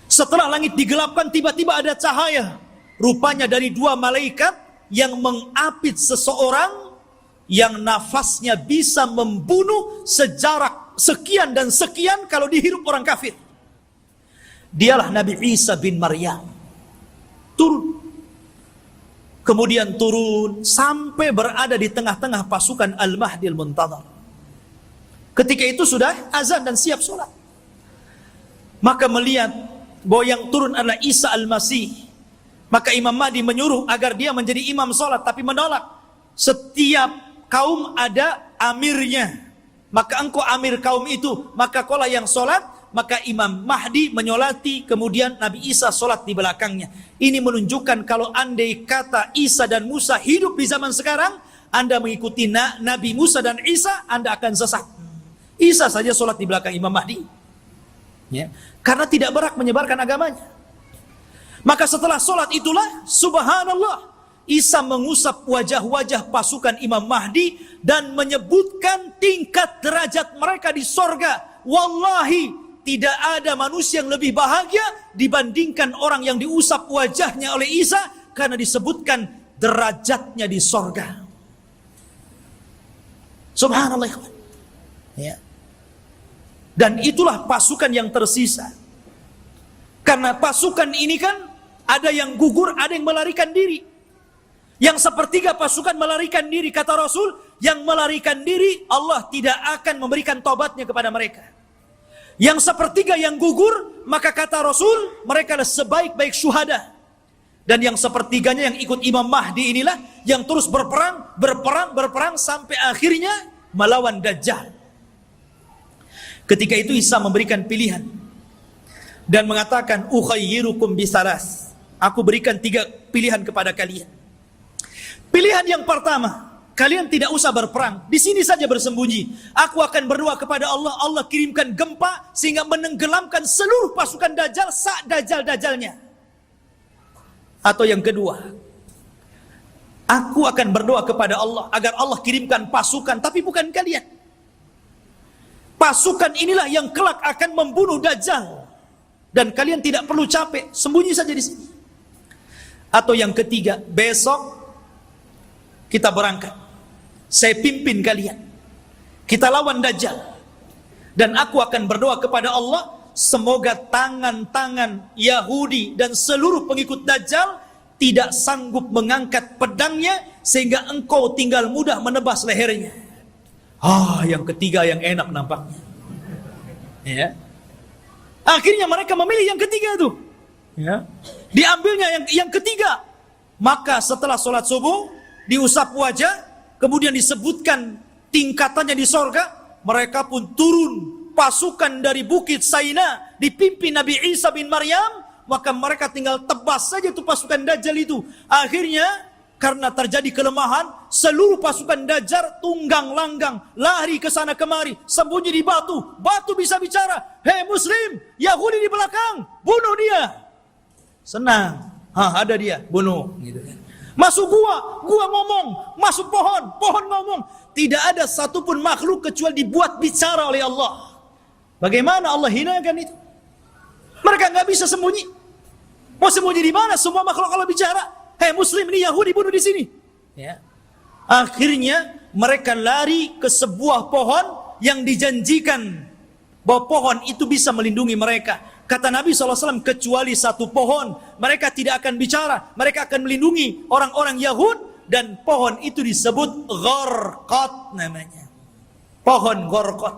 Setelah langit digelapkan, tiba-tiba ada cahaya. Rupanya dari dua malaikat yang mengapit seseorang yang nafasnya bisa membunuh sejarak sekian dan sekian kalau dihirup orang kafir. Dialah Nabi Isa bin Maryam. Turun. Kemudian turun sampai berada di tengah-tengah pasukan Al-Mahdi Al-Muntadhar. Ketika itu sudah azan dan siap sholat. Maka melihat bahwa yang turun adalah Isa Al-Masih. Maka Imam Mahdi menyuruh agar dia menjadi imam sholat, tapi menolak. Setiap kaum ada amirnya. Maka engkau amir kaum itu, maka kaulah yang sholat. Maka Imam Mahdi menyolati, kemudian Nabi Isa sholat di belakangnya. Ini menunjukkan kalau andai kata Isa dan Musa hidup di zaman sekarang, Anda mengikuti Nabi Musa dan Isa, Anda akan sesat. Isa saja sholat di belakang Imam Mahdi. Ya. Karena tidak berhak menyebarkan agamanya. Maka setelah sholat itulah, subhanallah, Isa mengusap wajah-wajah pasukan Imam Mahdi dan menyebutkan tingkat derajat mereka di sorga. Wallahi, tidak ada manusia yang lebih bahagia dibandingkan orang yang diusap wajahnya oleh Isa, karena disebutkan derajatnya di sorga. Subhanallah. Ya. Dan itulah pasukan yang tersisa. Karena pasukan ini kan ada yang gugur, ada yang melarikan diri. Yang sepertiga pasukan melarikan diri, kata Rasul, yang melarikan diri Allah tidak akan memberikan tobatnya kepada mereka. Yang sepertiga yang gugur, maka kata Rasul, mereka adalah sebaik-baik syuhada. Dan yang sepertiganya yang ikut Imam Mahdi inilah yang terus berperang sampai akhirnya melawan Dajjal. Ketika itu Isa memberikan pilihan dan mengatakan, ukhayyirukum bisalas, aku berikan 3 pilihan kepada kalian. Pilihan yang pertama, kalian tidak usah berperang, di sini saja bersembunyi. Aku akan berdoa kepada Allah, Allah kirimkan gempa sehingga menenggelamkan seluruh pasukan Dajjal Dajjal-Dajjalnya. Atau yang kedua, aku akan berdoa kepada Allah agar Allah kirimkan pasukan, tapi bukan kalian. Pasukan inilah yang kelak akan membunuh Dajjal, dan kalian tidak perlu capek, sembunyi saja di sini. Atau yang ketiga, besok kita berangkat, saya pimpin kalian, kita lawan Dajjal, dan aku akan berdoa kepada Allah, semoga tangan-tangan Yahudi dan seluruh pengikut Dajjal tidak sanggup mengangkat pedangnya sehingga engkau tinggal mudah menebas lehernya. Yang ketiga yang enak nampaknya. Ya. Akhirnya mereka memilih yang ketiga itu. Ya. Diambilnya yang ketiga. Maka setelah sholat subuh, diusap wajah, kemudian disebutkan tingkatannya di sorga, mereka pun turun pasukan dari Bukit Saina dipimpin Nabi Isa bin Maryam, maka mereka tinggal tebas saja itu pasukan Dajjal itu. Akhirnya karena terjadi kelemahan, seluruh pasukan Dajjal tunggang langgang, lari ke sana kemari, sembunyi di batu. Batu bisa bicara, hei muslim, Yahudi di belakang, bunuh dia. Senang, ada dia, bunuh. Gitu kan. Masuk gua ngomong. Masuk pohon ngomong. Tidak ada satupun makhluk kecuali dibuat bicara oleh Allah. Bagaimana Allah hinakan itu? Mereka nggak bisa sembunyi. Mau sembunyi di mana? Semua makhluk Allah bicara. Hei Muslim, ini Yahudi bunuh di sini. Ya. Akhirnya mereka lari ke sebuah pohon yang dijanjikan bahwa pohon itu bisa melindungi mereka. Kata Nabi SAW, kecuali satu pohon, mereka tidak akan bicara. Mereka akan melindungi orang-orang Yahud. Dan pohon itu disebut Gharqad namanya. Pohon Gharqad.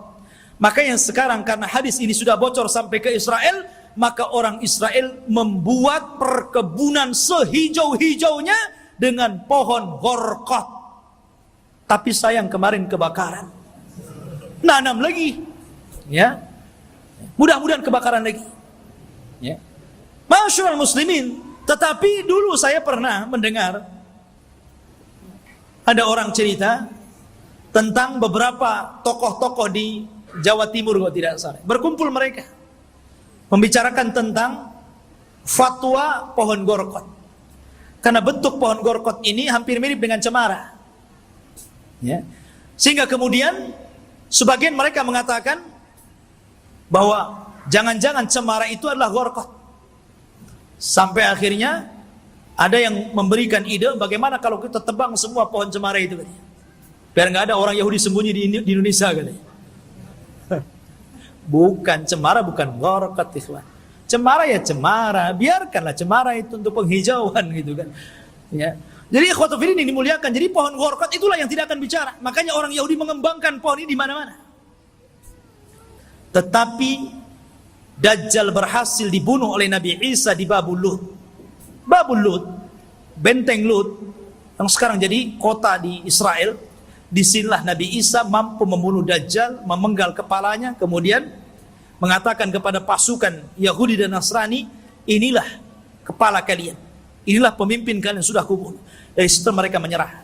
Makanya sekarang karena hadis ini sudah bocor sampai ke Israel, maka orang Israel membuat perkebunan sehijau-hijaunya dengan pohon Gharqad. Tapi sayang kemarin kebakaran. Nanam lagi. Ya. Mudah-mudahan kebakaran lagi. Ya. Masyaallah muslimin, tetapi dulu saya pernah mendengar ada orang cerita tentang beberapa tokoh-tokoh di Jawa Timur kalau tidak salah. Berkumpul mereka membicarakan tentang fatwa pohon Gharqad. Karena bentuk pohon Gharqad ini hampir mirip dengan cemara. Ya. Sehingga kemudian sebagian mereka mengatakan bahwa jangan-jangan cemara itu adalah Gharqad. Sampai akhirnya ada yang memberikan ide bagaimana kalau kita tebang semua pohon cemara itu katanya. Biar nggak ada orang Yahudi sembunyi di Indonesia katanya. Bukan cemara, bukan Gharqad ikhwan. Cemara ya cemara, biarkanlah cemara itu untuk penghijauan gitu kan. Ya. Jadi ikhwatu fillah ini dimuliakan. Jadi pohon Gharqad itulah yang tidak akan bicara. Makanya orang Yahudi mengembangkan pohon ini di mana-mana. Tetapi Dajjal berhasil dibunuh oleh Nabi Isa di Babul Lut. Babul Lut, benteng Lut, yang sekarang jadi kota di Israel. Disinilah Nabi Isa mampu membunuh Dajjal, memenggal kepalanya, kemudian mengatakan kepada pasukan Yahudi dan Nasrani, inilah kepala kalian, inilah pemimpin kalian sudah kubunuh. Dari situ mereka menyerah.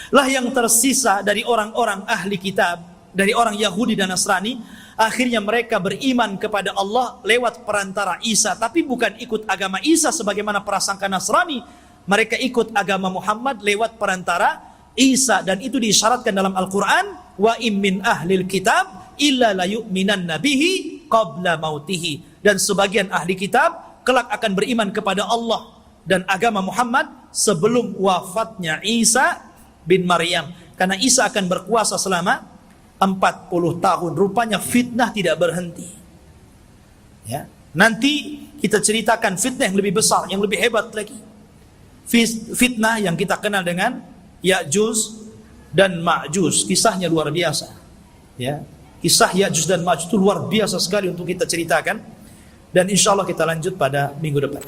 Lah yang tersisa dari orang-orang ahli kitab, dari orang Yahudi dan Nasrani, akhirnya mereka beriman kepada Allah lewat perantara Isa, tapi bukan ikut agama Isa sebagaimana prasangka Nasrani. Mereka ikut agama Muhammad lewat perantara Isa, dan itu diisyaratkan dalam Al-Quran, wa im min ahlil kitab illa la yu'minan nabihi qabla mautihi. Dan sebagian ahli kitab kelak akan beriman kepada Allah dan agama Muhammad sebelum wafatnya Isa bin Maryam, karena Isa akan berkuasa selama 40 tahun. Rupanya fitnah tidak berhenti. Ya. Nanti kita ceritakan fitnah yang lebih besar, yang lebih hebat lagi. Fitnah yang kita kenal dengan Ya'juj dan Ma'juj. Kisahnya luar biasa. Ya. Kisah Ya'juj dan Ma'juj itu luar biasa sekali untuk kita ceritakan. Dan insya Allah kita lanjut pada minggu depan.